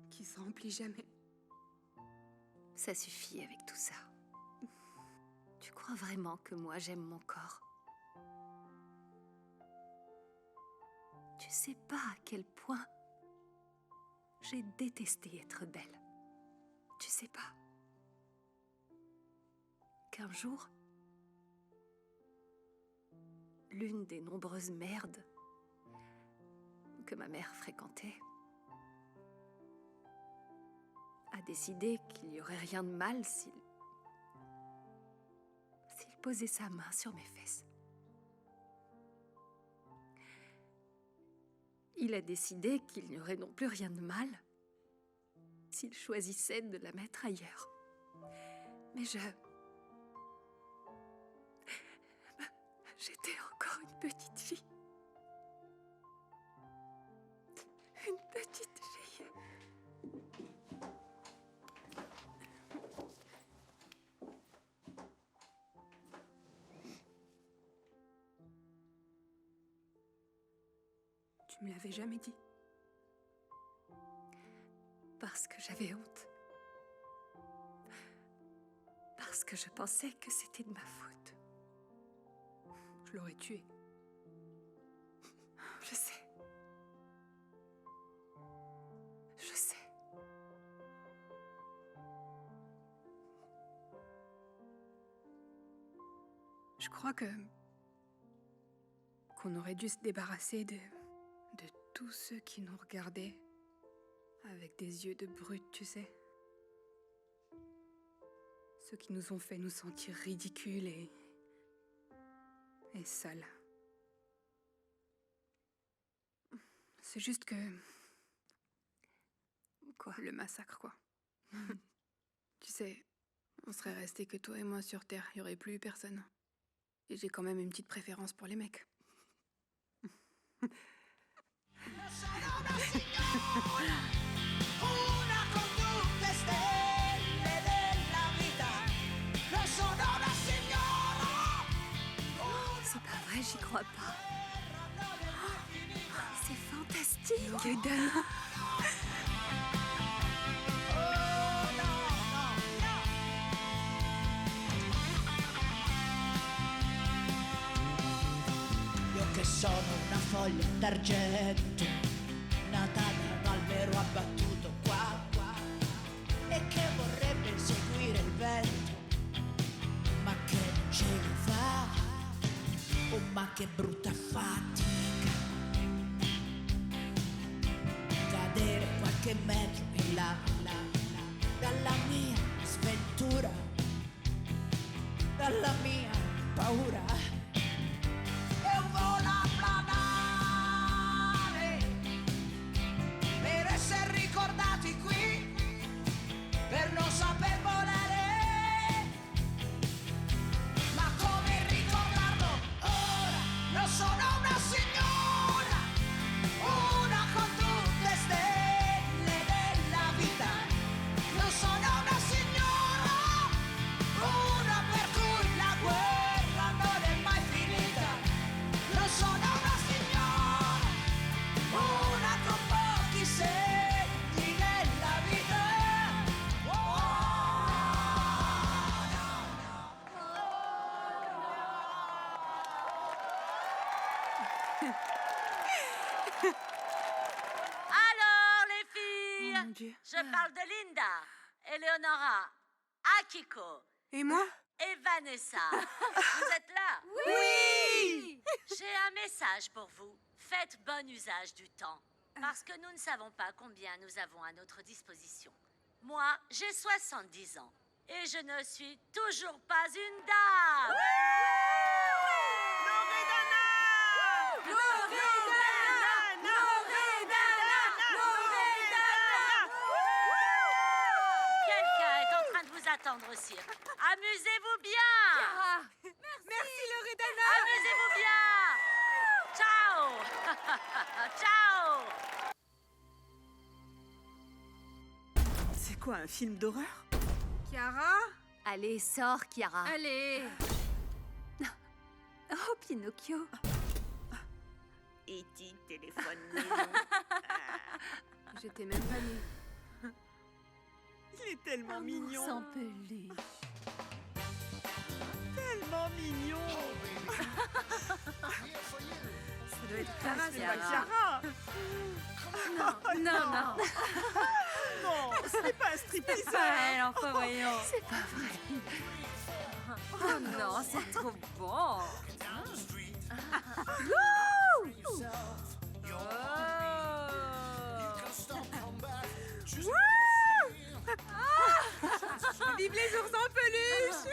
qui se remplit jamais. Ça suffit avec tout ça. Tu crois vraiment que moi j'aime mon corps? Tu sais pas à quel point j'ai détesté être belle. Tu sais pas qu'un jour, l'une des nombreuses merdes que ma mère fréquentait a décidé qu'il n'y aurait rien de mal s'il posait sa main sur mes fesses. Il a décidé qu'il n'y aurait non plus rien de mal s'il choisissait de la mettre ailleurs. Mais j'étais encore une petite fille. Une petite fille. Tu me l'avais jamais dit. Parce que j'avais honte. Parce que je pensais que c'était de ma faute. Je l'aurais tué. Je sais. Je sais. Je crois qu'on aurait dû se débarrasser de tous ceux qui nous regardaient avec des yeux de brute, tu sais. Ceux qui nous ont fait nous sentir ridicules et sales. C'est juste que... Quoi? Le massacre, quoi. Tu sais, on serait restés que toi et moi sur Terre, il n'y aurait plus eu personne. Et j'ai quand même une petite préférence pour les mecs. C'est pas vrai, j'y crois pas. C'est fantastique. Dana. Io che sono una foglia d'argento, nata da un albero abbattuto qua, e che vorrebbe seguire il vento, ma che non ce la fa, oh ma che brutta fatica, cadere qualche metro in là, dalla mia sventura, dalla mia paura. Eu vou lá pra filles. Oh, mon Dieu. Je parle de Linda, Eleonora, Akiko. Et moi? Et Vanessa. Vous êtes là? Oui! J'ai un message pour vous. Faites bon usage du temps. Parce que nous ne savons pas combien nous avons à notre disposition. Moi, j'ai 70 ans. Et je ne suis toujours pas une dame. Quelqu'un est en train de vous attendre au cirque. Amusez-vous bien. Merci, Loredana! Amusez-vous bien. Ciao. Ciao. C'est quoi, un film d'horreur? Chiara? Allez, sors, Chiara. Allez. Oh, Pinocchio. E.T. téléphone. J'étais même pas née. Il est tellement mignon. Sans peluche. Tellement mignon. Ça doit être Clara, c'est Chiara. pas Chiara. Non. Non, ce n'est pas un stripteaseur. Elle, enfin, voyons. C'est pas vrai. Oh non, c'est trop bon. Vive les ours en peluche!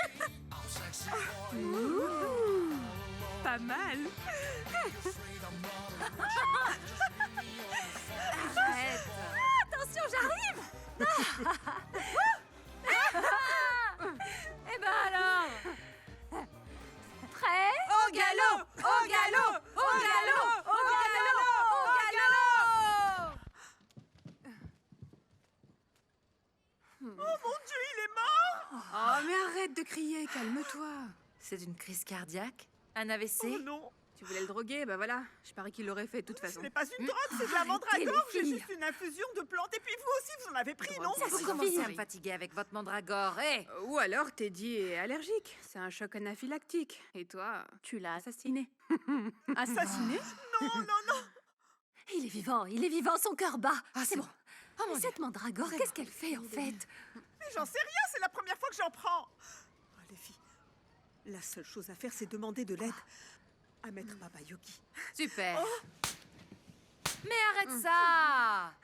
Pas mal. Arrête. Attention, j'arrive. Eh ben alors. Prêt? Au galop! Au galop! Au galop! Au galop! Au galop! Oh mon Dieu, il est mort! Oh, mais arrête de crier, calme-toi. C'est une crise cardiaque? Un AVC? Oh non! Tu voulais le droguer, bah voilà. Je parie qu'il l'aurait fait de toute façon. Ce n'est pas une drogue, c'est de la Arrêtez, mandragore. les J'ai filles. juste une infusion de plantes. Et puis vous aussi, vous en avez pris, non? Vous commencez à me fatiguer avec votre mandragore, hé! Ou alors Teddy est allergique. C'est un choc anaphylactique. Et toi, tu l'as assassiné. Assassiné? Non, non, non! Il est vivant, son cœur bat. C'est bon. Mais cette mandragore, qu'est-ce qu'elle fait en fait? Mais j'en sais rien, c'est la première fois que j'en prends. Oh, les filles, la seule chose à faire, c'est demander de l'aide à Maître Baba Yogi. Super. Oh. Mais arrête ça!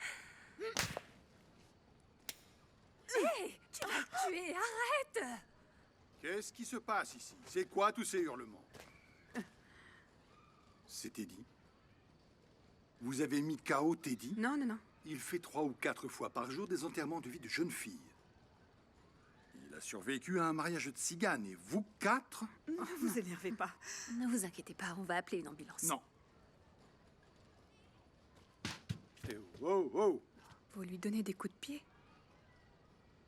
Hé, tu vas le tuer, arrête! Qu'est-ce qui se passe ici? C'est quoi tous ces hurlements? C'est Teddy. Vous avez mis KO Teddy? Non, non, non. Il fait 3 ou 4 fois par jour des enterrements de vie de jeunes filles. Il a survécu à un mariage de tziganes et vous 4? Ne vous énervez pas. Ne vous inquiétez pas, on va appeler une ambulance. Non. Eh, oh, oh! Vous lui donnez des coups de pied?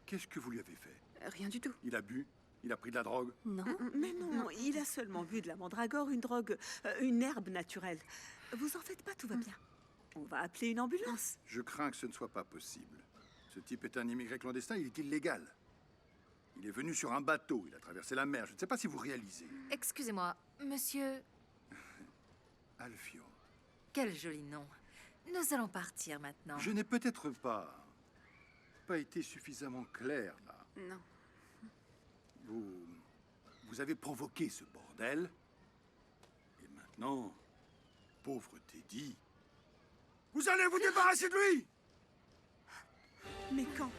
Qu'est-ce que vous lui avez fait? Rien du tout. Il a bu? Il a pris de la drogue? Non. Mais non, il a seulement bu de la mandragore, une drogue, une herbe naturelle. Vous en faites pas, tout va bien. On va appeler une ambulance. Je crains que ce ne soit pas possible. Ce type est un immigré clandestin, il est illégal. Il est venu sur un bateau, il a traversé la mer. Je ne sais pas si vous réalisez. Excusez-moi, monsieur... Alfio. Quel joli nom. Nous allons partir maintenant. Je n'ai peut-être pas été suffisamment clair, là. Non. Vous avez provoqué ce bordel. Et maintenant, pauvre Teddy, vous allez vous débarrasser de lui! Mais quand?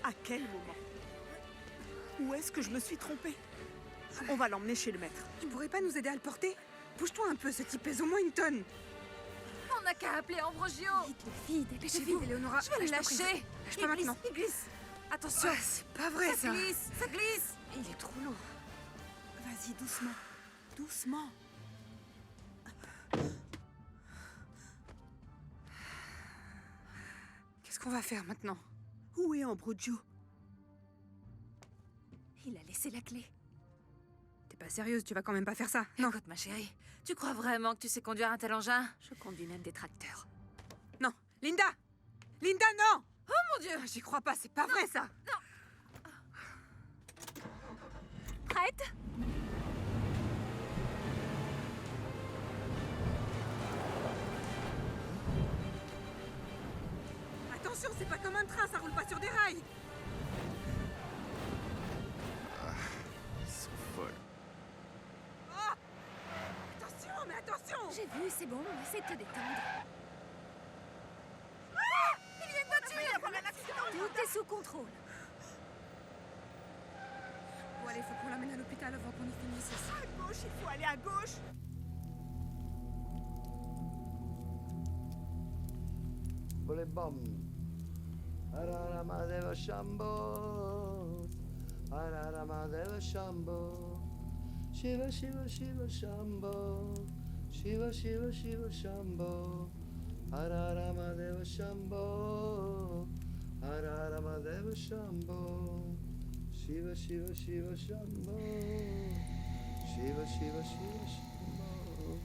À quel moment? Où est-ce que je me suis trompée? On va l'emmener chez le maître. Tu pourrais pas nous aider à le porter? Bouge-toi un peu, ce type pèse au moins une tonne. On n'a qu'à appeler Ambrogio. Vite, les filles, dépêchez-vous. Vite, Eleonora. Je vais le lâche pas lâcher. prise. Lâche pas maintenant. Il glisse. Attention. Ah, c'est pas vrai, ça. glisse, ça glisse. Il est trop lourd. Vas-y, doucement. Doucement. Qu'est-ce qu'on va faire maintenant? Où est Ambrogio? Il a laissé la clé. T'es pas sérieuse, tu vas quand même pas faire ça. Non. Écoute, ma chérie, tu crois vraiment que tu sais conduire un tel engin? Je conduis même des tracteurs. Non. Linda! Linda, non! Oh mon Dieu! J'y crois pas, c'est pas vrai, ça. Non. Prête? Attends, Attention, c'est pas comme un train, ça roule pas sur des rails. Ils sont folles. Oh attention, mais attention. J'ai vu, c'est bon, essaie de te détendre. Ah, il y a une voiture. Tout est sous contrôle. Bon, allez, faut qu'on l'amène à l'hôpital avant qu'on y finisse. À gauche, il faut aller à gauche. Bole bom. Araramadeva Shambho. Araramadeva Shambho. Shiva Shiva Shiva Shambho. Shiva Shiva Shiva Shambho. Araramadeva Shambho. Araramadeva Shambho. Shiva Shiva Shiva Shambho. Shiva Shiva Shiva Shambho.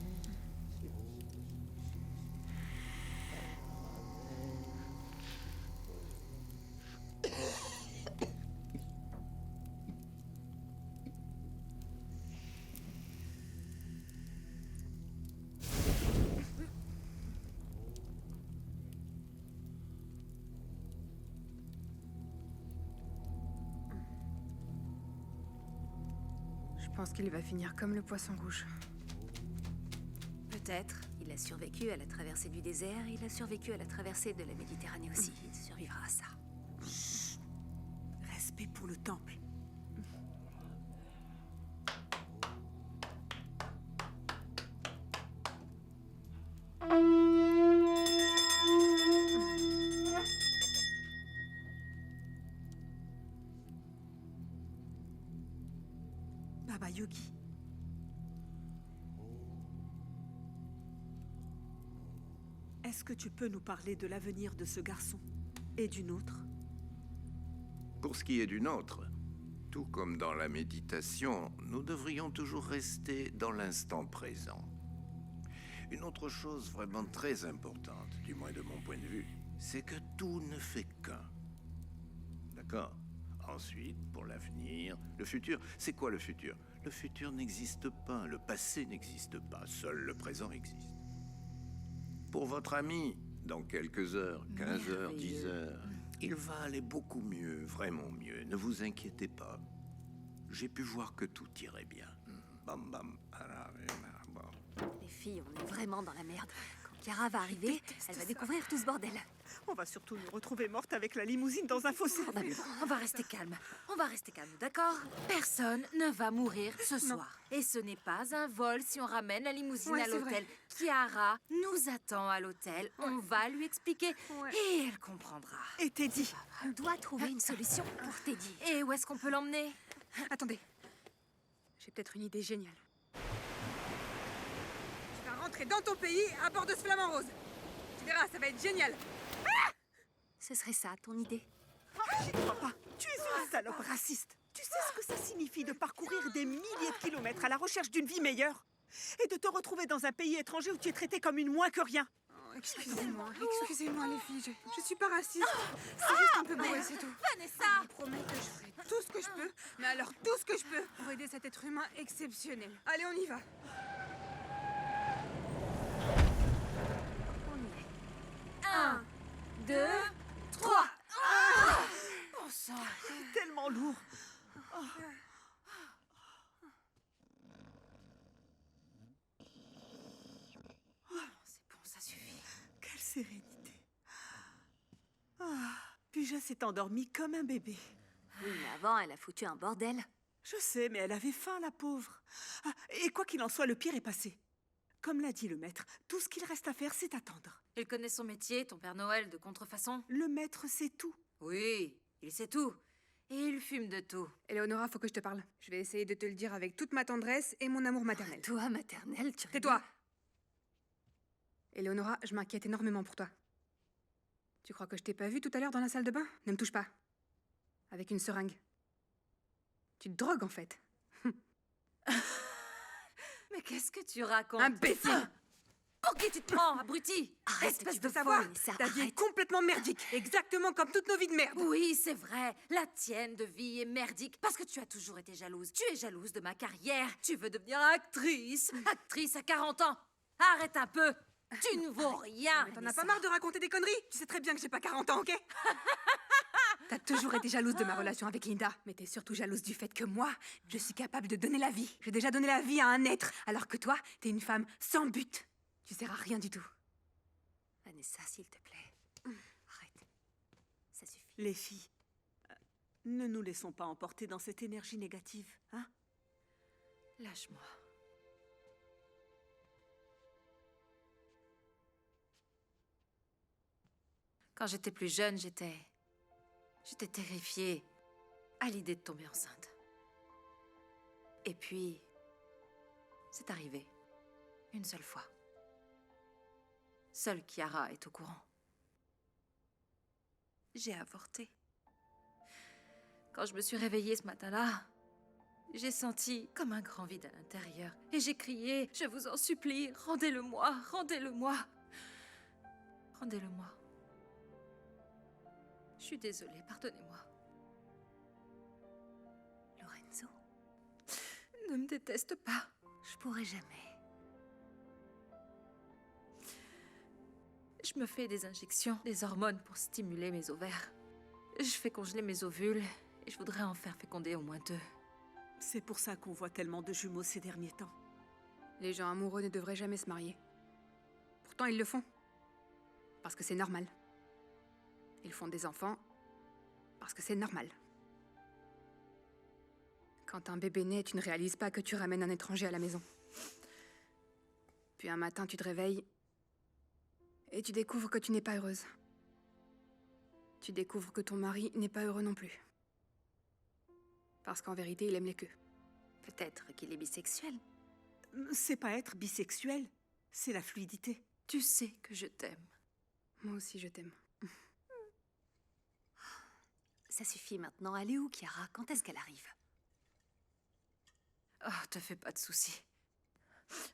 Je pense qu'il va finir comme le poisson rouge. Peut-être. Il a survécu à la traversée du désert, il a survécu à la traversée de la Méditerranée aussi. Il survivra à ça. Respect pour le temple. Baba Yogi. Est-ce que tu peux nous parler de l'avenir de ce garçon et du nôtre? Pour ce qui est du nôtre, tout comme dans la méditation, nous devrions toujours rester dans l'instant présent. Une autre chose vraiment très importante, du moins de mon point de vue, c'est que tout ne fait qu'un. D'accord? Ensuite, pour l'avenir, le futur, c'est quoi le futur? Le futur n'existe pas, le passé n'existe pas, seul le présent existe. Pour votre ami, dans quelques heures, 15 heures, 10 heures, il va aller beaucoup mieux, vraiment mieux, ne vous inquiétez pas. J'ai pu voir que tout irait bien. Bam bam. Les filles, on est vraiment dans la merde. Quand Chiara va arriver, elle va découvrir tout ce bordel. On va surtout nous retrouver morte avec la limousine dans un fossé. On va rester calme. On va rester calme, d'accord? Personne ne va mourir ce soir. Et ce n'est pas un vol si on ramène la limousine Ouais, à c'est l'hôtel. vrai. Chiara nous attend à l'hôtel. On va lui expliquer et elle comprendra. Et Teddy? On doit trouver une solution pour Teddy. Et où est-ce qu'on peut l'emmener? Attendez. J'ai peut-être une idée géniale. Tu vas rentrer dans ton pays à bord de ce flamant rose. Tu verras, ça va être génial. Ce serait ça, ton idée? J'y crois pas. Tu es une salope raciste. Tu sais ce que ça signifie de parcourir des milliers de kilomètres à la recherche d'une vie meilleure? Et de te retrouver dans un pays étranger où tu es traité comme une moins que rien? Excusez-moi, excusez-moi les filles, je suis pas raciste. C'est juste un peu bourré, c'est tout. Vanessa! Je vous promets que je ferai tout ce que je peux, mais alors tout ce que je peux pour aider cet être humain exceptionnel. Allez, on y va. On y est. 1, 2, 3. Bon sang. Tellement lourd. C'est bon, ça suffit. Quelle sérénité. Puja s'est endormie comme un bébé. Oui, mais avant, elle a foutu un bordel. Je sais, mais elle avait faim, la pauvre. Et quoi qu'il en soit, le pire est passé. Comme l'a dit le maître, tout ce qu'il reste à faire, c'est attendre. Il connaît son métier, ton Père Noël, de contrefaçon? Le maître sait tout. Oui, il sait tout. Et il fume de tout. Éléonora, faut que je te parle. Je vais essayer de te le dire avec toute ma tendresse et mon amour maternel. Toi, maternelle, tu Tais-toi! Éléonora, je m'inquiète énormément pour toi. Tu crois que je t'ai pas vue tout à l'heure dans la salle de bain? Ne me touche pas. Avec une seringue. Tu te drogues, en fait. Mais qu'est-ce que tu racontes? Imbécile! Pour qui tu te prends, abruti? Arrête, Espèce tu de peux savoir. folle, ça, Ta vie est arrête. complètement merdique. Exactement comme toutes nos vies de merde. Oui, c'est vrai. La tienne de vie est merdique parce que tu as toujours été jalouse. Tu es jalouse de ma carrière. Tu veux devenir actrice. Actrice à 40 ans. Arrête un peu. Tu ne vaux rien. T'en as pas marre de raconter des conneries? Tu sais très bien que j'ai pas 40 ans, ok? T'as toujours été jalouse de ma relation avec Linda, mais t'es surtout jalouse du fait que moi, je suis capable de donner la vie. J'ai déjà donné la vie à un être, alors que toi, t'es une femme sans but. Tu sers à rien du tout. Vanessa, s'il te plaît. Arrête. Ça suffit. Les filles, ne nous laissons pas emporter dans cette énergie négative, hein? Lâche-moi. Quand j'étais plus jeune, j'étais terrifiée à l'idée de tomber enceinte. Et puis, c'est arrivé. Une seule fois. Seule Chiara est au courant. J'ai avorté. Quand je me suis réveillée ce matin-là, j'ai senti comme un grand vide à l'intérieur. Et j'ai crié, je vous en supplie, rendez-le-moi, rendez-le-moi. Rendez-le-moi. Je suis désolée, pardonnez-moi. Lorenzo, Ne me déteste pas. je pourrais jamais. Je me fais des injections, des hormones pour stimuler mes ovaires. Je fais congeler mes ovules et je voudrais en faire féconder au moins 2. C'est pour ça qu'on voit tellement de jumeaux ces derniers temps. Les gens amoureux ne devraient jamais se marier. Pourtant, ils le font. Parce que c'est normal. Ils font des enfants parce que c'est normal. Quand un bébé naît, tu ne réalises pas que tu ramènes un étranger à la maison. Puis un matin, tu te réveilles et tu découvres que tu n'es pas heureuse. Tu découvres que ton mari n'est pas heureux non plus. Parce qu'en vérité, il aime les queues. Peut-être qu'il est bisexuel. C'est pas être bisexuel, c'est la fluidité. Tu sais que je t'aime. Moi aussi, je t'aime. Ça suffit maintenant. Elle est où, Chiara? Quand est-ce qu'elle arrive? Oh, te fais pas de soucis.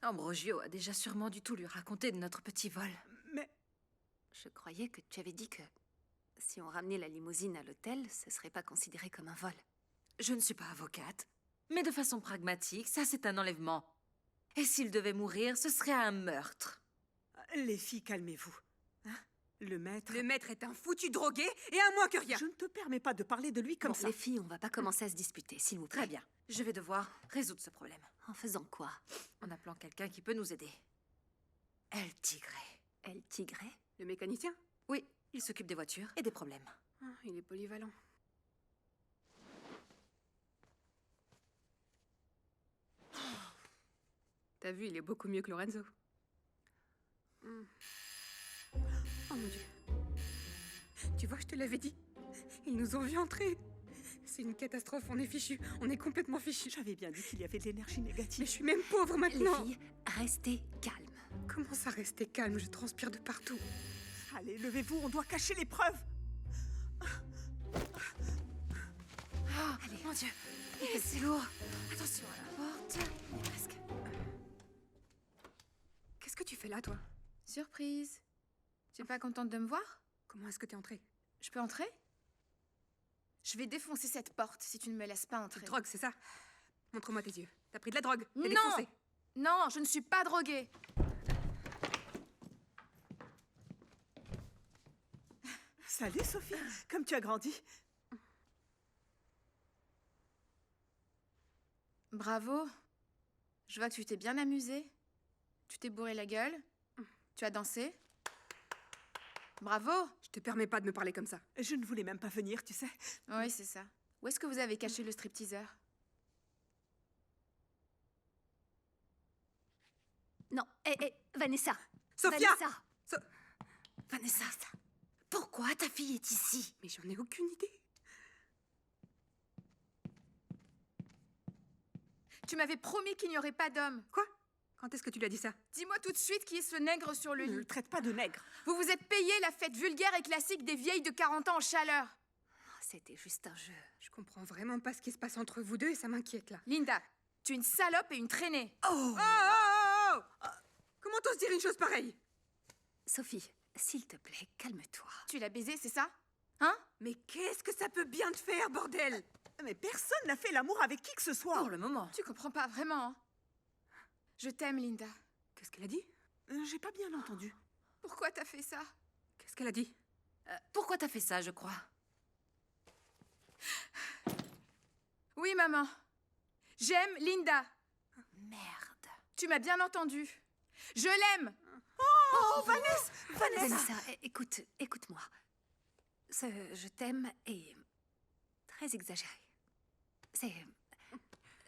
Ambrogio a déjà sûrement dû tout lui raconter de notre petit vol. Mais je croyais que tu avais dit que si on ramenait la limousine à l'hôtel, ce serait pas considéré comme un vol. Je ne suis pas avocate, mais de façon pragmatique, ça c'est un enlèvement. Et s'il devait mourir, ce serait un meurtre. Les filles, calmez-vous. Hein? Le maître... Le maître est un foutu drogué et un moins que rien. Je ne te permets pas de parler de lui comme ça. Les filles, on va pas commencer à se disputer, s'il vous plaît. Très bien. Je vais devoir résoudre ce problème. En faisant quoi? En appelant quelqu'un qui peut nous aider. El Tigre. El Tigre? Le mécanicien? Oui, il s'occupe des voitures et des problèmes. Ah, il est polyvalent. T'as vu, il est beaucoup mieux que Lorenzo. Oh mon Dieu. Tu vois, je te l'avais dit. Ils nous ont vu entrer. C'est une catastrophe, on est fichus. On est complètement fichus. J'avais bien dit qu'il y avait de l'énergie négative. Mais je suis même pauvre maintenant. Les filles, restez calmes. Comment ça, rester calme? Je transpire de partout. Allez, levez-vous, on doit cacher les preuves. Oh, allez, mon Dieu. C'est lourd. Attention à la porte. Presque. Qu'est-ce que tu fais là, toi? Surprise. Tu es pas contente de me voir? Comment est-ce que t'es entrée? Je peux entrer? Je vais défoncer cette porte si tu ne me laisses pas entrer. Drogue, c'est ça? Montre-moi tes yeux. T'as pris de la drogue? T'es Non! défoncée. Non, je ne suis pas droguée. Salut, Sophie. Comme tu as grandi. Bravo. Je vois que tu t'es bien amusée. Tu t'es bourré la gueule. Tu as dansé. Bravo. Je te permets pas de me parler comme ça. Je ne voulais même pas venir, tu sais. Oui, c'est ça. Où est-ce que vous avez caché le stripteaseur? Non, Vanessa. Sophia! Vanessa. Vanessa, pourquoi ta fille est ici? Mais j'en ai aucune idée. Tu m'avais promis qu'il n'y aurait pas d'homme. Quoi? Quand est-ce que tu lui as dit ça? Dis-moi tout de suite qui est ce nègre sur le lit. Ne le traite pas de nègre. Vous vous êtes payé la fête vulgaire et classique des vieilles de 40 ans en chaleur. C'était juste un jeu. Je comprends vraiment pas ce qui se passe entre vous deux et ça m'inquiète là. Linda, tu es une salope et une traînée. Oh! Comment t'oses dire une chose pareille? Sophie, s'il te plaît, calme-toi. Tu l'as baisé, c'est ça? Hein? Mais qu'est-ce que ça peut bien te faire, bordel? Mais personne n'a fait l'amour avec qui que ce soit. Pour le moment. Tu comprends pas vraiment, hein? Je t'aime, Linda. Qu'est-ce qu'elle a dit? J'ai pas bien entendu. Pourquoi t'as fait ça? Qu'est-ce qu'elle a dit? Pourquoi t'as fait ça, je crois? Oui, maman. J'aime Linda. Merde. Tu m'as bien entendu. Je l'aime. Oh, Vanessa, écoute-moi. Ce je t'aime est très exagéré.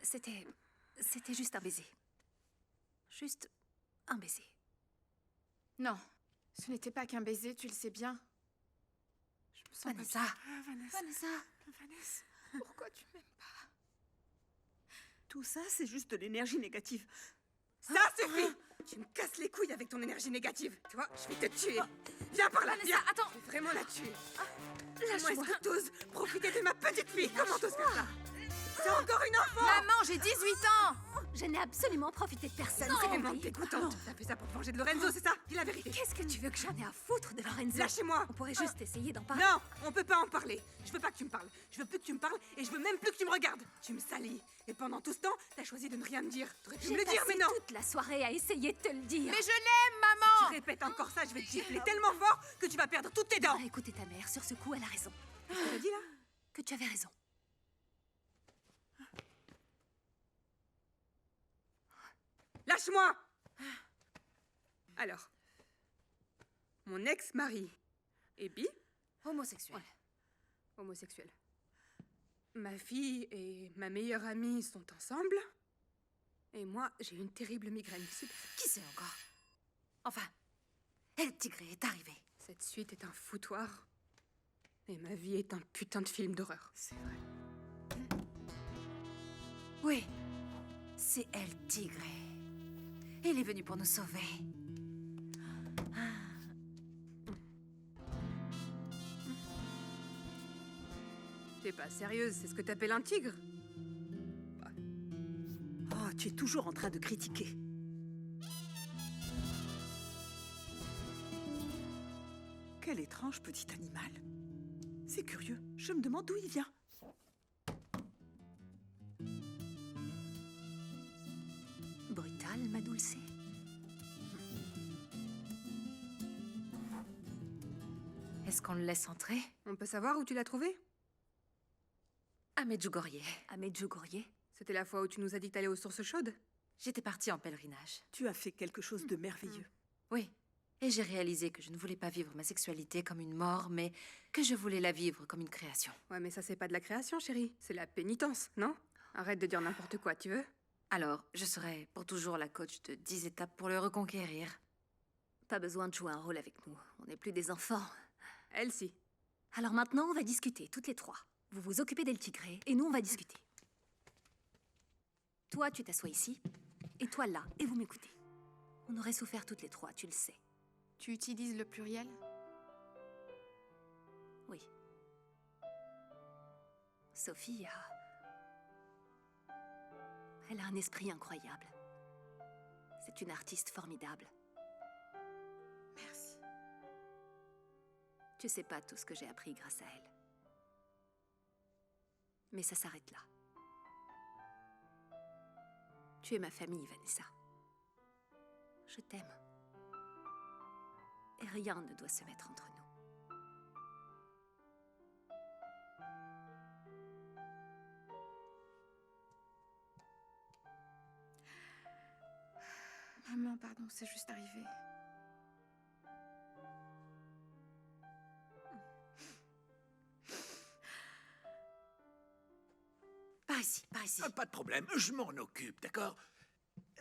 C'était juste un baiser. Juste un baiser. Non, ce n'était pas qu'un baiser, tu le sais bien. Je me sens Vanessa. pas bien. Vanessa, pourquoi tu m'aimes pas? Tout ça, c'est juste de l'énergie négative. Ça suffit! Tu me casses les couilles avec ton énergie négative. Tu vois, je vais te tuer. Viens par là, Vanessa, viens. attends. Je vais vraiment la tuer. Lâche-moi. Comment est-ce que t'oses profiter de ma petite fille? Comment t'oses faire ça? C'est encore une enfant! Maman, j'ai 18 ans! Je n'ai absolument profité de personne. C'est C'est vraiment compris. dégoûtante. T'as fait ça pour te venger de Lorenzo, c'est ça? Dis la vérité. Qu'est-ce que tu veux que j'en ai à foutre de Lorenzo? Lâchez-moi! On pourrait juste essayer d'en parler. Non, on peut pas en parler. Je veux pas que tu me parles. Je veux plus que tu me parles et je veux même plus que tu me regardes. Tu me salis. Et pendant tout ce temps, t'as choisi de ne rien me dire. T'aurais pu J'ai me le dire, mais passé non! toute la soirée à essayer de te le dire. Mais je l'aime, maman! Tu répètes encore ça, je vais te gifler tellement fort que tu vas perdre toutes tes dents. T'aurais écouté ta mère. Sur ce coup, elle a raison. Qu'est-ce que t'as dit là? Que tu avais raison. Lâche-moi! Alors, mon ex-mari est bi? Homosexuel. Homosexuel. Ma fille et ma meilleure amie sont ensemble. Et moi, j'ai une terrible migraine. Qui c'est encore? Enfin, El Tigré est arrivé. Cette suite est un foutoir. Et ma vie est un putain de film d'horreur. C'est vrai. Oui, c'est El Tigré. Il est venu pour nous sauver. T'es pas sérieuse, c'est ce que t'appelles un tigre? Oh, tu es toujours en train de critiquer. Quel étrange petit animal. C'est curieux, je me demande d'où il vient. Brutal, ma dulce. Est-ce qu'on le laisse entrer? On peut savoir où tu l'as trouvé? À Medjugorje. À Medjugorje? C'était la fois où tu nous as dit que t'allais aux sources chaudes? J'étais partie en pèlerinage. Tu as fait quelque chose de merveilleux. Oui. Et j'ai réalisé que je ne voulais pas vivre ma sexualité comme une mort, mais que je voulais la vivre comme une création. Ouais, mais ça, c'est pas de la création, chérie. C'est la pénitence, non? Arrête de dire n'importe quoi, tu veux? Alors, je serai pour toujours la coach de 10 étapes pour le reconquérir. Pas besoin de jouer un rôle avec nous. On n'est plus des enfants. Elle, si. Alors maintenant, on va discuter, toutes les trois. Vous vous occupez d'El Tigré, et nous, on va discuter. Toi, tu t'assois ici, et toi là, et vous m'écoutez. On aurait souffert toutes les trois, tu le sais. Tu utilises le pluriel? Oui. Sophie Elle a un esprit incroyable. C'est une artiste formidable. Merci. Tu sais pas tout ce que j'ai appris grâce à elle. Mais ça s'arrête là. Tu es ma famille, Vanessa. Je t'aime. Et rien ne doit se mettre entre nous. Maman, pardon, c'est juste arrivé. Par ici, par ici. Pas de problème, je m'en occupe, d'accord?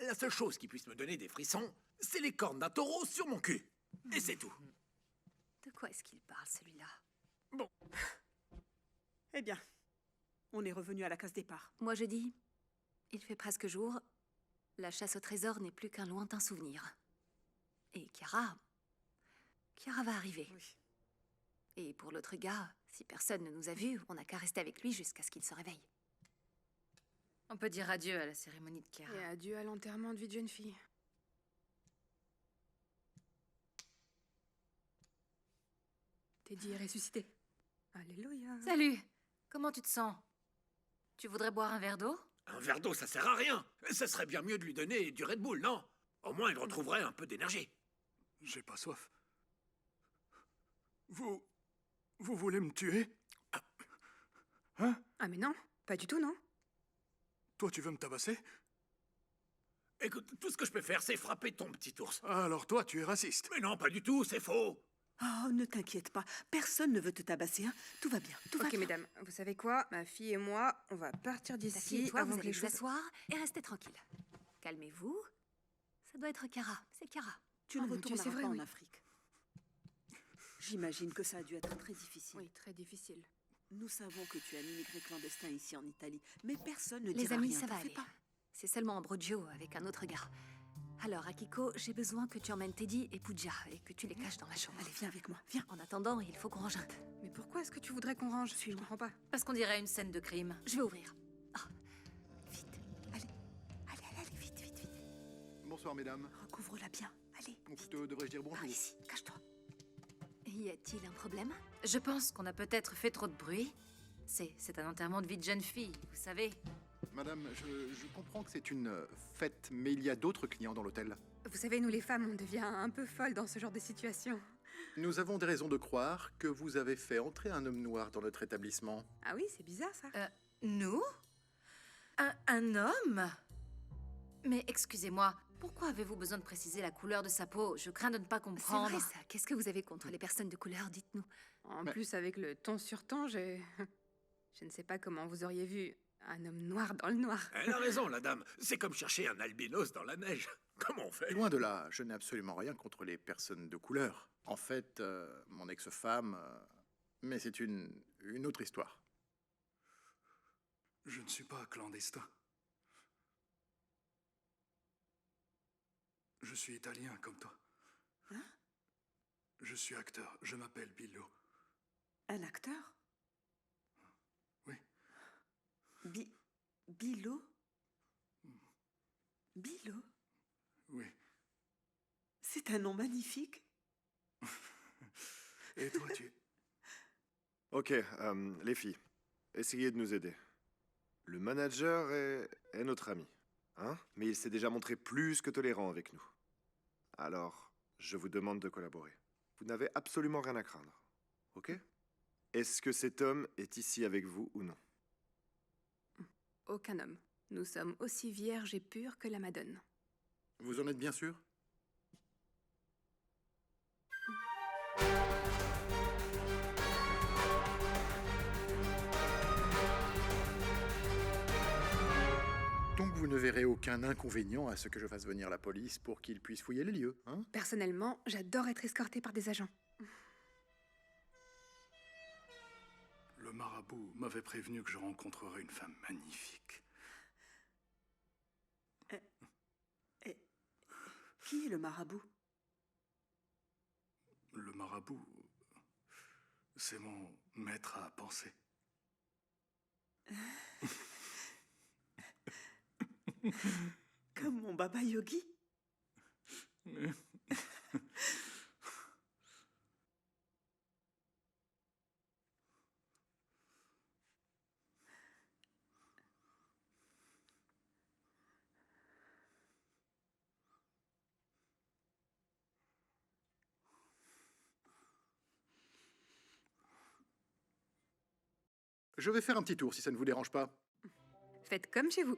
La seule chose qui puisse me donner des frissons, c'est les cornes d'un taureau sur mon cul. Et c'est tout. De quoi est-ce qu'il parle, celui-là? Bon. Eh bien, on est revenu à la case départ. Moi, je dis, il fait presque jour. La chasse au trésor n'est plus qu'un lointain souvenir. Et Chiara va arriver. Oui. Et pour l'autre gars, si personne ne nous a vus, on n'a qu'à rester avec lui jusqu'à ce qu'il se réveille. On peut dire adieu à la cérémonie de Chiara. Et adieu à l'enterrement de vie de jeune fille. Teddy est ressuscité. Alléluia. Salut. Comment tu te sens? Tu voudrais boire un verre d'eau? Un verre d'eau, ça sert à rien. Ça serait bien mieux de lui donner du Red Bull, non? Au moins, il retrouverait un peu d'énergie. J'ai pas soif. Vous voulez me tuer? Hein? Ah mais non, pas du tout, non. Toi, tu veux me tabasser? Écoute, tout ce que je peux faire, c'est frapper ton petit ours. Ah, alors toi, tu es raciste. Mais non, pas du tout, c'est faux. Oh, ne t'inquiète pas. Personne ne veut te tabasser, hein. Tout va bien, tout va Ok, bien. mesdames, vous savez quoi? Ma fille et moi, on va partir Ta fille d'ici et toi, avant vous que allez les vous choses... asseoir et rester tranquille. Calmez-vous. Ça doit être Kara. C'est Kara. Tu Oh ne mon Dieu, retourneras c'est vrai, pas oui. en Afrique. J'imagine que ça a dû être très difficile. Oui, très difficile. Nous savons que tu es un immigré clandestin ici en Italie, mais personne ne Les dira amis, rien. ça t'en va fais aller. pas. C'est seulement Ambrogio avec un autre gars. Alors, Akiko, j'ai besoin que tu emmènes Teddy et Pooja et que tu les caches dans la chambre. Allez, viens avec moi, viens. En attendant, il faut qu'on range un peu. Mais pourquoi est-ce que tu voudrais qu'on range? Je comprends pas. Parce qu'on dirait une scène de crime. Je vais ouvrir. Allez, vite, vite, vite. Bonsoir, mesdames. Recouvre-la bien. Allez, Ou plutôt, devrais-je dire bonjour? ici, cache-toi. Y a-t-il un problème? Je pense qu'on a peut-être fait trop de bruit. C'est un enterrement de vie de jeune fille, vous savez. Madame, je comprends que c'est une fête, mais il y a d'autres clients dans l'hôtel. Vous savez, nous les femmes, on devient un peu folles dans ce genre de situation. Nous avons des raisons de croire que vous avez fait entrer un homme noir dans notre établissement. Ah oui, c'est bizarre ça. Nous? Un homme? Mais excusez-moi, pourquoi avez-vous besoin de préciser la couleur de sa peau? Je crains de ne pas C'est comprendre. vrai ça. Qu'est-ce que vous avez contre les personnes de couleur? Dites-nous. En plus, avec le ton sur ton, je ne sais pas comment vous auriez vu un homme noir dans le noir. Elle a raison, la dame. C'est comme chercher un albinos dans la neige. Comment on fait? Loin de là, je n'ai absolument rien contre les personnes de couleur. En fait, mon ex-femme... mais c'est une autre histoire. Je ne suis pas clandestin. Je suis italien comme toi. Hein? Je suis acteur. Je m'appelle Billo. Un acteur? Oui. Billo? Billo? Oui. C'est un nom magnifique. Et toi, tu... Ok, les filles, essayez de nous aider. Le manager est notre ami, hein? Mais il s'est déjà montré plus que tolérant avec nous. Alors, je vous demande de collaborer. Vous n'avez absolument rien à craindre, ok? Est-ce que cet homme est ici avec vous ou non? Aucun homme. Nous sommes aussi vierges et pures que la Madone. Vous en êtes bien sûr? Donc vous ne verrez aucun inconvénient à ce que je fasse venir la police pour qu'ils puissent fouiller les lieux, hein? Personnellement, j'adore être escortée par des agents. Le marabout m'avait prévenu que je rencontrerais une femme magnifique. Qui est le marabout? Le marabout, c'est mon maître à penser. Comme mon baba yogi? Je vais faire un petit tour si ça ne vous dérange pas. Faites comme chez vous.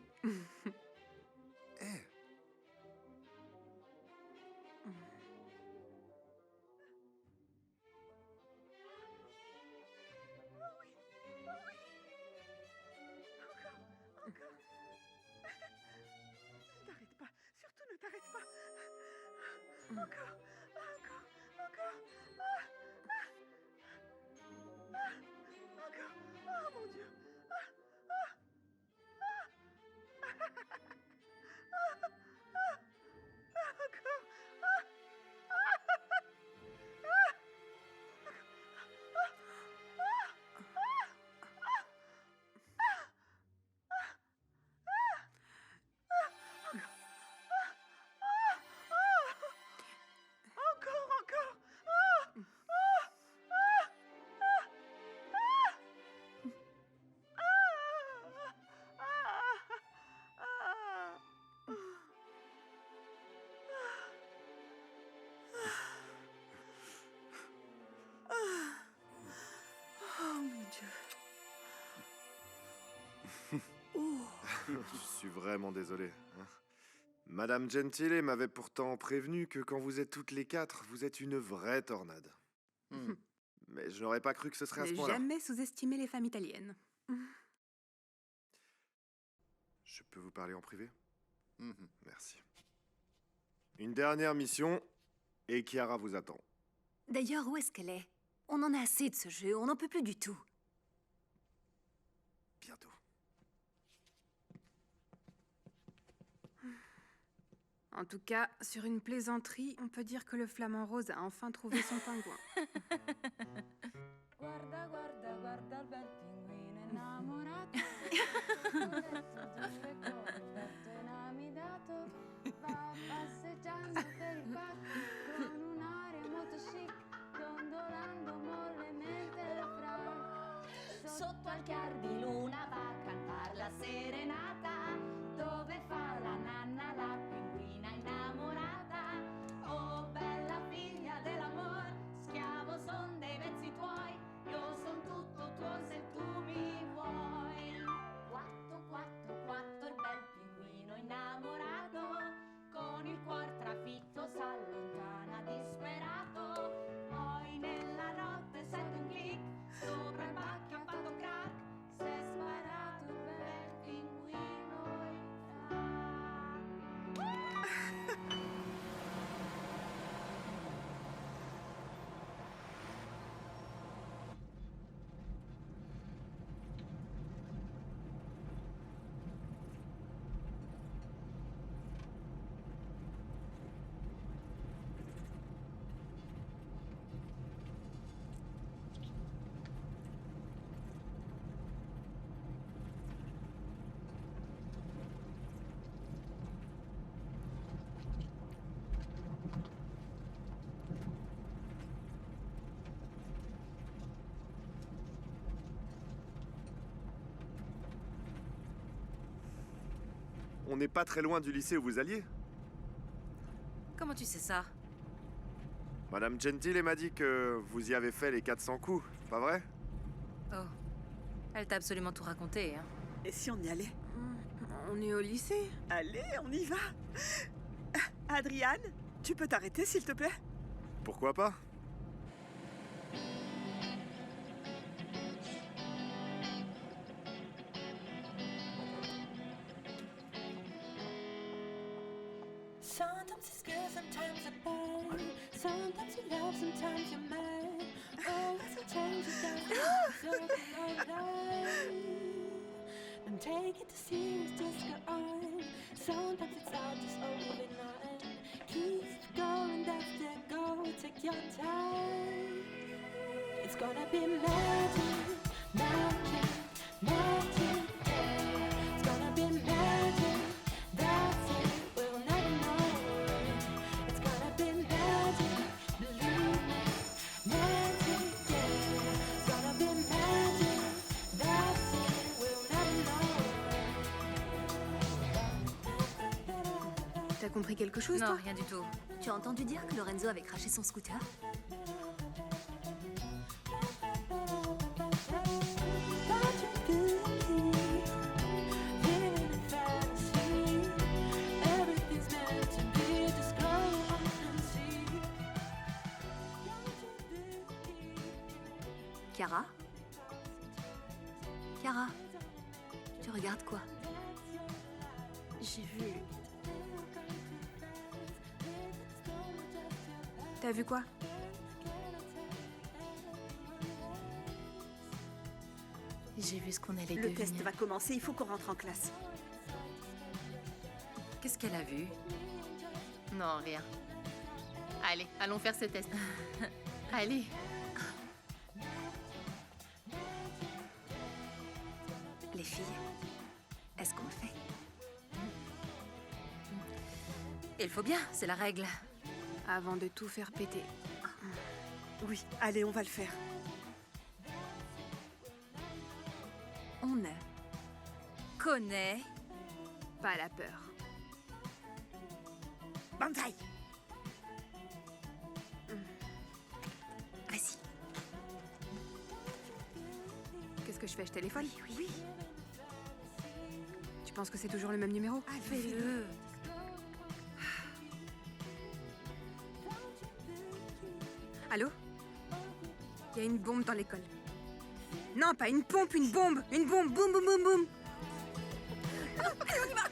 Ne t'arrête pas, surtout ne t'arrête pas. Encore, encore, encore. Encore, oh mon Dieu. Je suis vraiment désolé. hein. Madame Gentile m'avait pourtant prévenu que quand vous êtes toutes les quatre, vous êtes une vraie tornade. Mais je n'aurais pas cru que ce serait à ce Ne point-là. jamais sous-estimer les femmes italiennes. Je peux vous parler en privé? Merci. Une dernière mission, et Chiara vous attend. D'ailleurs, où est-ce qu'elle est? On en a assez de ce jeu, on n'en peut plus du tout. Bientôt. En tout cas, sur une plaisanterie, on peut dire que le flamant rose a enfin trouvé son pingouin. Guarda, guarda, guarda il bel pinguino innamorato. Adesso due coperto inamidato. Va passeggiando per il parco con un'aria molto chic, dondolando mollemente le fra. Sotto al chiar di luna va a cantar la serenata, dove fa la nanna la pinguina innamorata. Oh bella figlia dell'amor, schiavo son dei vezzi tuoi, io son tutto tuo se tu mi vuoi. Quatto, quatto, quatto il bel pinguino innamorato, con il cuor trafitto s'allontana disperato. Poi nella notte sente un click, sopra il pacchio ha fatto crack, s'è sparato il bel pinguino On n'est pas très loin du lycée où vous alliez? Comment tu sais ça? Madame Gentile m'a dit que vous y avez fait les 400 coups, pas vrai? Oh, elle t'a absolument tout raconté, hein. Et si on y allait? On est au lycée. Allez, on y va. Adriane, tu peux t'arrêter, s'il te plaît? Pourquoi pas? Sometimes it's good, sometimes it's bad. Sometimes you love, sometimes you're mad. Oh, sometimes you don't Don't take it too serious, just go on. Sometimes it's all just overnight. Keep going, that's the goal. Take your time. It's gonna be magic, magic, magic. Yeah. It's gonna be magic. That's it. We'll never know. It's gonna be magic. Believe me, magic. Yeah. It's gonna be magic. That's it. We'll never know. T'as compris quelque chose, Non, toi? rien du tout. Tu as entendu dire que Lorenzo avait craché son scooter? Chiara? Chiara, tu regardes quoi? J'ai vu... T'as vu quoi? J'ai vu ce qu'on allait Le devenir. test va commencer, il faut qu'on rentre en classe. Qu'est-ce qu'elle a vu? Non, rien. Allez, allons faire ce test. Allez. Les filles, est-ce qu'on le fait? Il faut bien, c'est la règle. Avant de tout faire péter. Oui, allez, on va le faire. On ne connaît pas la peur. Banzai! Vas-y. Qu'est-ce que je fais? Je téléphone? Oui. pense que c'est toujours le même numéro. Fais-le. Allô? Il y a une bombe dans l'école. Non, pas une pompe, une bombe! Une bombe! Boum, boum, boum, boum! Allez, on y va!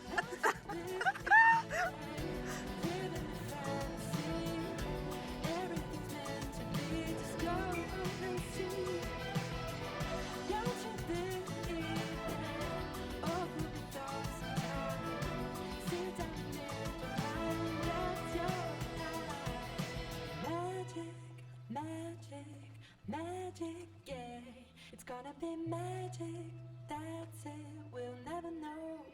Magic, yeah. It's gonna be magic. That's it. We'll never know.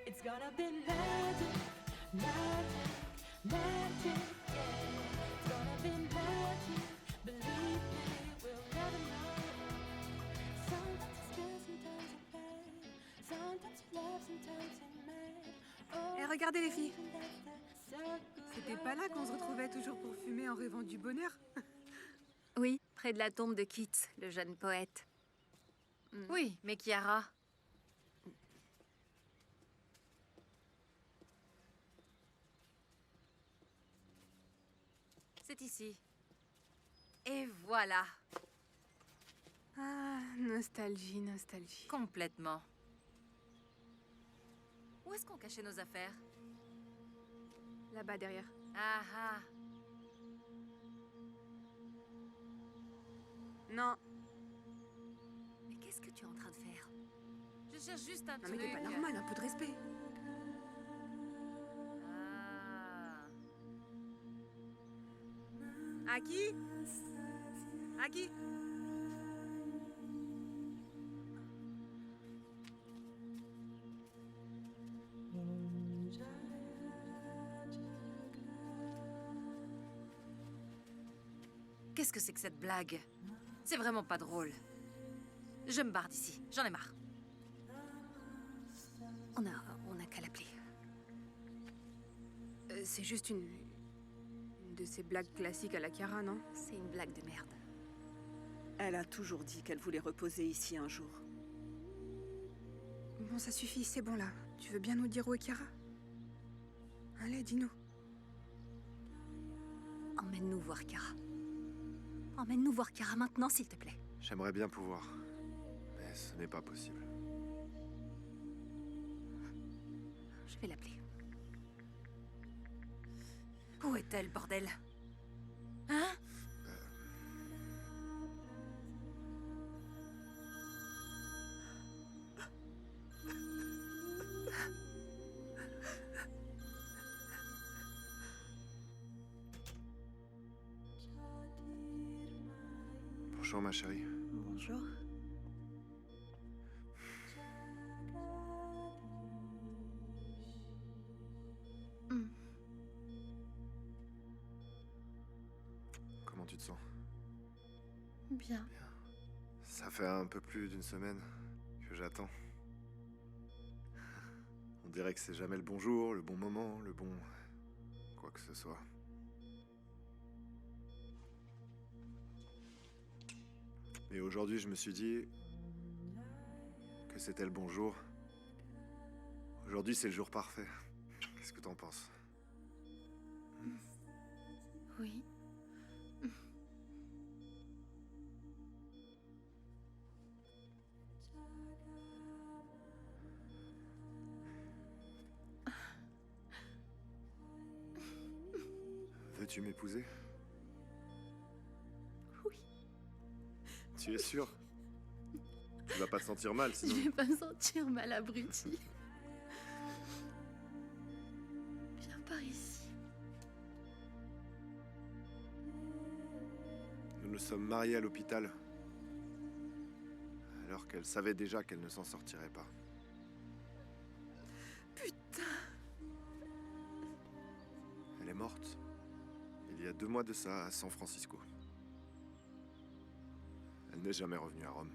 It's gonna be magic, magic, magic, yeah. It's gonna be magic. Believe me, we'll never know. Sometimes it's good, sometimes it's bad. Sometimes you love, sometimes you're mad. Eh, regardez les filles. C'était pas là qu'on se retrouvait toujours pour fumer en rêvant du bonheur? Oui, près de la tombe de Keats, le jeune poète. Oui, mais Chiara... C'est ici. Et voilà. Ah, nostalgie, nostalgie. Complètement. Où est-ce qu'on cachait nos affaires? Là-bas, derrière. Ah ah. Non. Mais qu'est-ce que tu es en train de faire? Je cherche juste un Non, truc. mais t'es pas normal, un peu de respect. Ah. Aki? Aki? Qu'est-ce que c'est que cette blague? C'est vraiment pas drôle. Je me barre d'ici, j'en ai marre. On a qu'à l'appeler. C'est juste une de ces blagues classiques à la Chiara, non? C'est une blague de merde. Elle a toujours dit qu'elle voulait reposer ici un jour. Bon, ça suffit, c'est bon là. Tu veux bien nous dire où est Chiara? Allez, dis-nous. Emmène-nous voir Chiara. Emmène-nous voir Chiara maintenant, s'il te plaît. J'aimerais bien pouvoir, mais ce n'est pas possible. Je vais l'appeler. Où est-elle, bordel? Hein? Bonjour, ma chérie. Bonjour. Comment tu te sens? Bien. Ça fait un peu plus d'une semaine que j'attends. On dirait que c'est jamais le bon jour, le bon moment, le bon... quoi que ce soit. Et aujourd'hui, je me suis dit que c'était le bon jour. Aujourd'hui, c'est le jour parfait. Qu'est-ce que t'en penses? Oui. Veux-tu m'épouser? Oui. Tu es sûr? Tu vas pas te sentir mal, sinon... Je vais pas me sentir mal, abruti. Viens par ici. Nous nous sommes mariés à l'hôpital. Alors qu'elle savait déjà qu'elle ne s'en sortirait pas. Putain. Elle est morte. Il y a 2 mois de ça, à San Francisco. Elle n'est jamais revenue à Rome.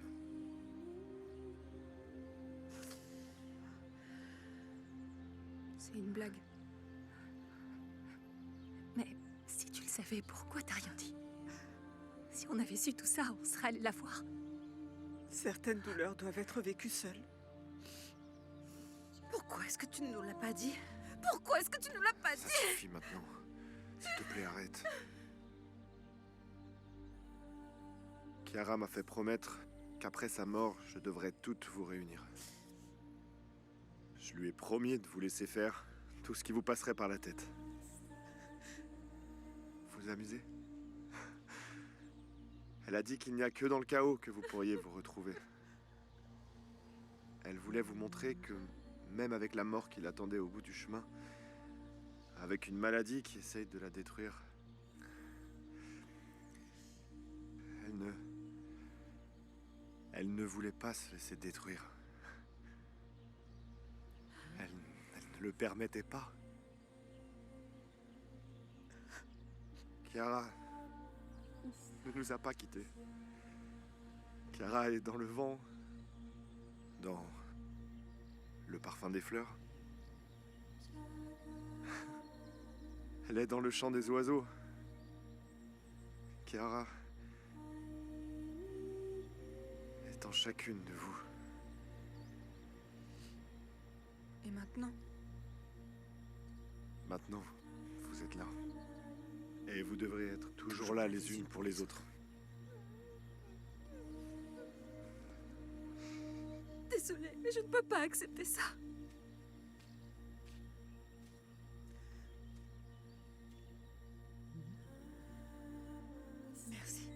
C'est une blague. Mais si tu le savais, pourquoi t'as rien dit? Si on avait su tout ça, on serait allé la voir. Certaines douleurs doivent être vécues seules. Pourquoi est-ce que tu ne nous l'as pas dit? Pourquoi est-ce que tu ne nous l'as pas Ça dit? suffit maintenant. S'il te plaît, arrête. Chiara m'a fait promettre qu'après sa mort, je devrais toutes vous réunir. Je lui ai promis de vous laisser faire tout ce qui vous passerait par la tête. Vous amusez? Elle a dit qu'il n'y a que dans le chaos que vous pourriez vous retrouver. Elle voulait vous montrer que, même avec la mort qui l'attendait au bout du chemin, avec une maladie qui essaye de la détruire, elle ne voulait pas se laisser détruire. Elle ne le permettait pas. Chiara ne nous a pas quittés. Chiara est dans le vent, dans le parfum des fleurs. Elle est dans le chant des oiseaux. Chiara est en chacune de vous. Et maintenant? Maintenant, vous êtes là. Et vous devrez être toujours là les unes pour les autres. Désolée, mais je ne peux pas accepter ça. Merci.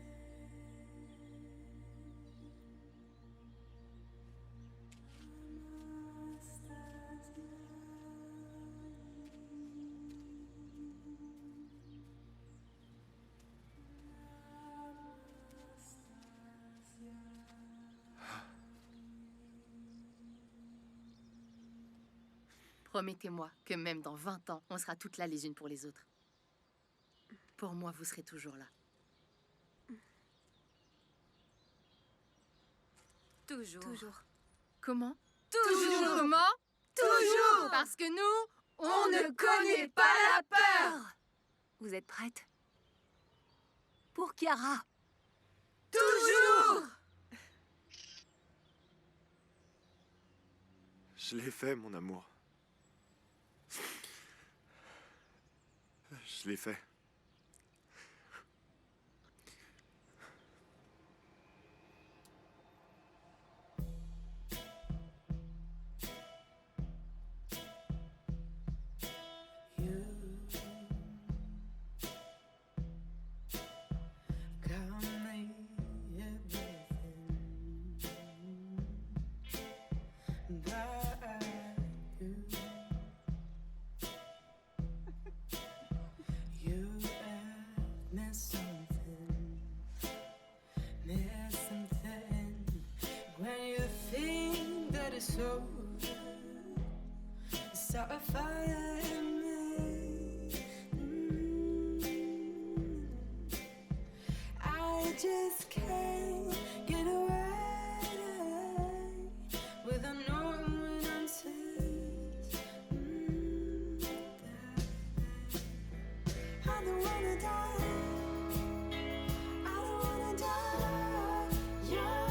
Promettez-moi que même dans 20 ans, on sera toutes là les unes pour les autres. Pour moi, vous serez toujours là. Toujours. Toujours. Comment? Toujours. Comment? Toujours. Parce que nous, On ne connaît pas la peur. Vous êtes prête? Pour Chiara. Toujours. Je l'ai fait, mon amour. Je l'ai fait. So start a fire in me. I just can't get away without knowing when I'm safe. I don't wanna die. I don't wanna die. Yeah.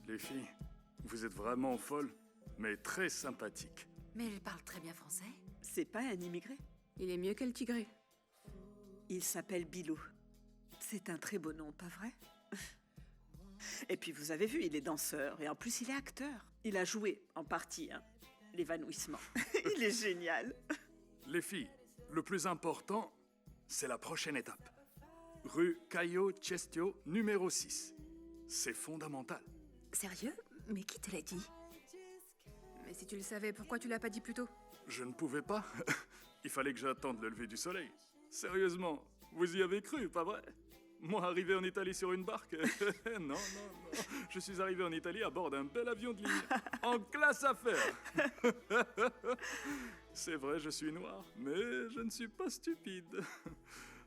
Les filles, vous êtes vraiment folles, mais très sympathiques. Mais elle parle très bien français. C'est pas un immigré. Il est mieux qu'elle tigré. Il s'appelle Bilou. C'est un très beau nom, pas vrai? Et puis vous avez vu, il est danseur et en plus il est acteur. Il a joué en partie, hein, l'évanouissement. Il est génial. Les filles, le plus important, c'est la prochaine étape. Rue Caio Cestio, numéro 6. C'est fondamental. Sérieux? Mais qui te l'a dit? Mais si tu le savais, pourquoi tu l'as pas dit plus tôt? Je ne pouvais pas. Il fallait que j'attende le lever du soleil. Sérieusement, vous y avez cru, pas vrai? Moi, arrivé en Italie sur une barque? Non. Je suis arrivé en Italie à bord d'un bel avion de ligne. En classe affaires. C'est vrai, je suis noir, mais je ne suis pas stupide.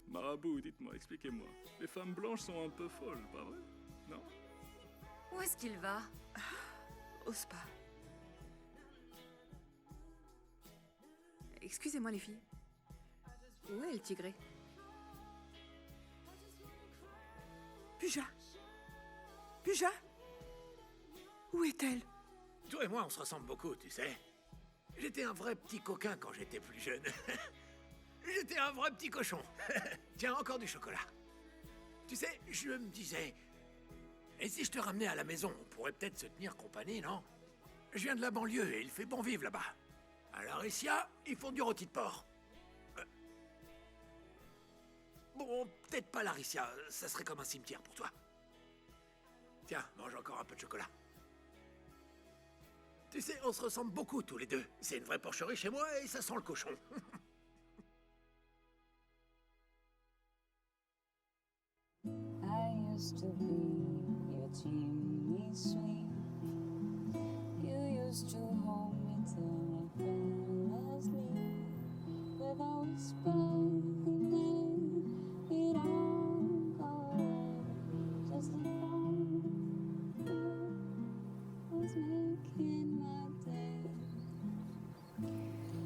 Marabout, dites-moi, expliquez-moi. Les femmes blanches sont un peu folles, pas vrai? Non? Où est-ce qu'il va? Au spa. Excusez-moi les filles. Où est le tigré? Puja! Puja! Où est-elle? Toi et moi, on se ressemble beaucoup, tu sais. J'étais un vrai petit coquin quand j'étais plus jeune. J'étais un vrai petit cochon. Tiens, encore du chocolat. Tu sais, je me disais... Et si je te ramenais à la maison, on pourrait peut-être se tenir compagnie, non? Je viens de la banlieue et il fait bon vivre là-bas. À la Ricia, ils font du rôti de porc. Bon, peut-être pas la Ricia, ça serait comme un cimetière pour toi. Tiens, mange encore un peu de chocolat. Tu sais, on se ressemble beaucoup tous les deux. C'est une vraie porcherie chez moi et ça sent le cochon. I used to be your chimney sweep. You used to hold me till I fell asleep. With a whisper and then it all away. Just the phone was making my day.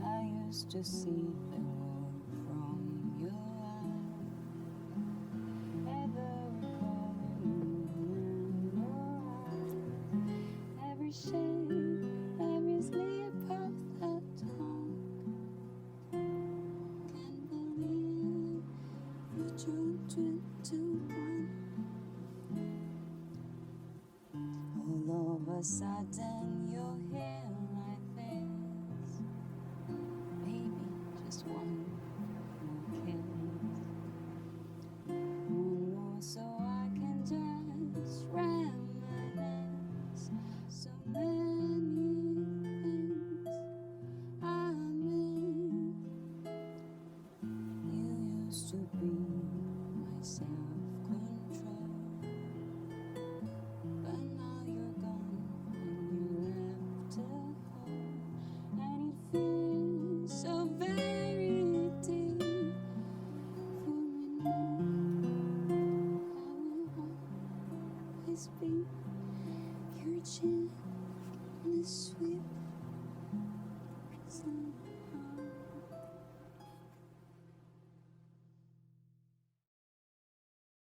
I used to see the world from your eyes. Every shade, every sleep of the tongue. Can't believe you drew to one. All of a sudden, you're here like this. Baby, just one more kiss. One more so I can just reminisce. So many things I miss. You used to be my self-control, but now you're gone and you left a hole, and it feels so very deep for me now. Always be your chin, the sweet sun.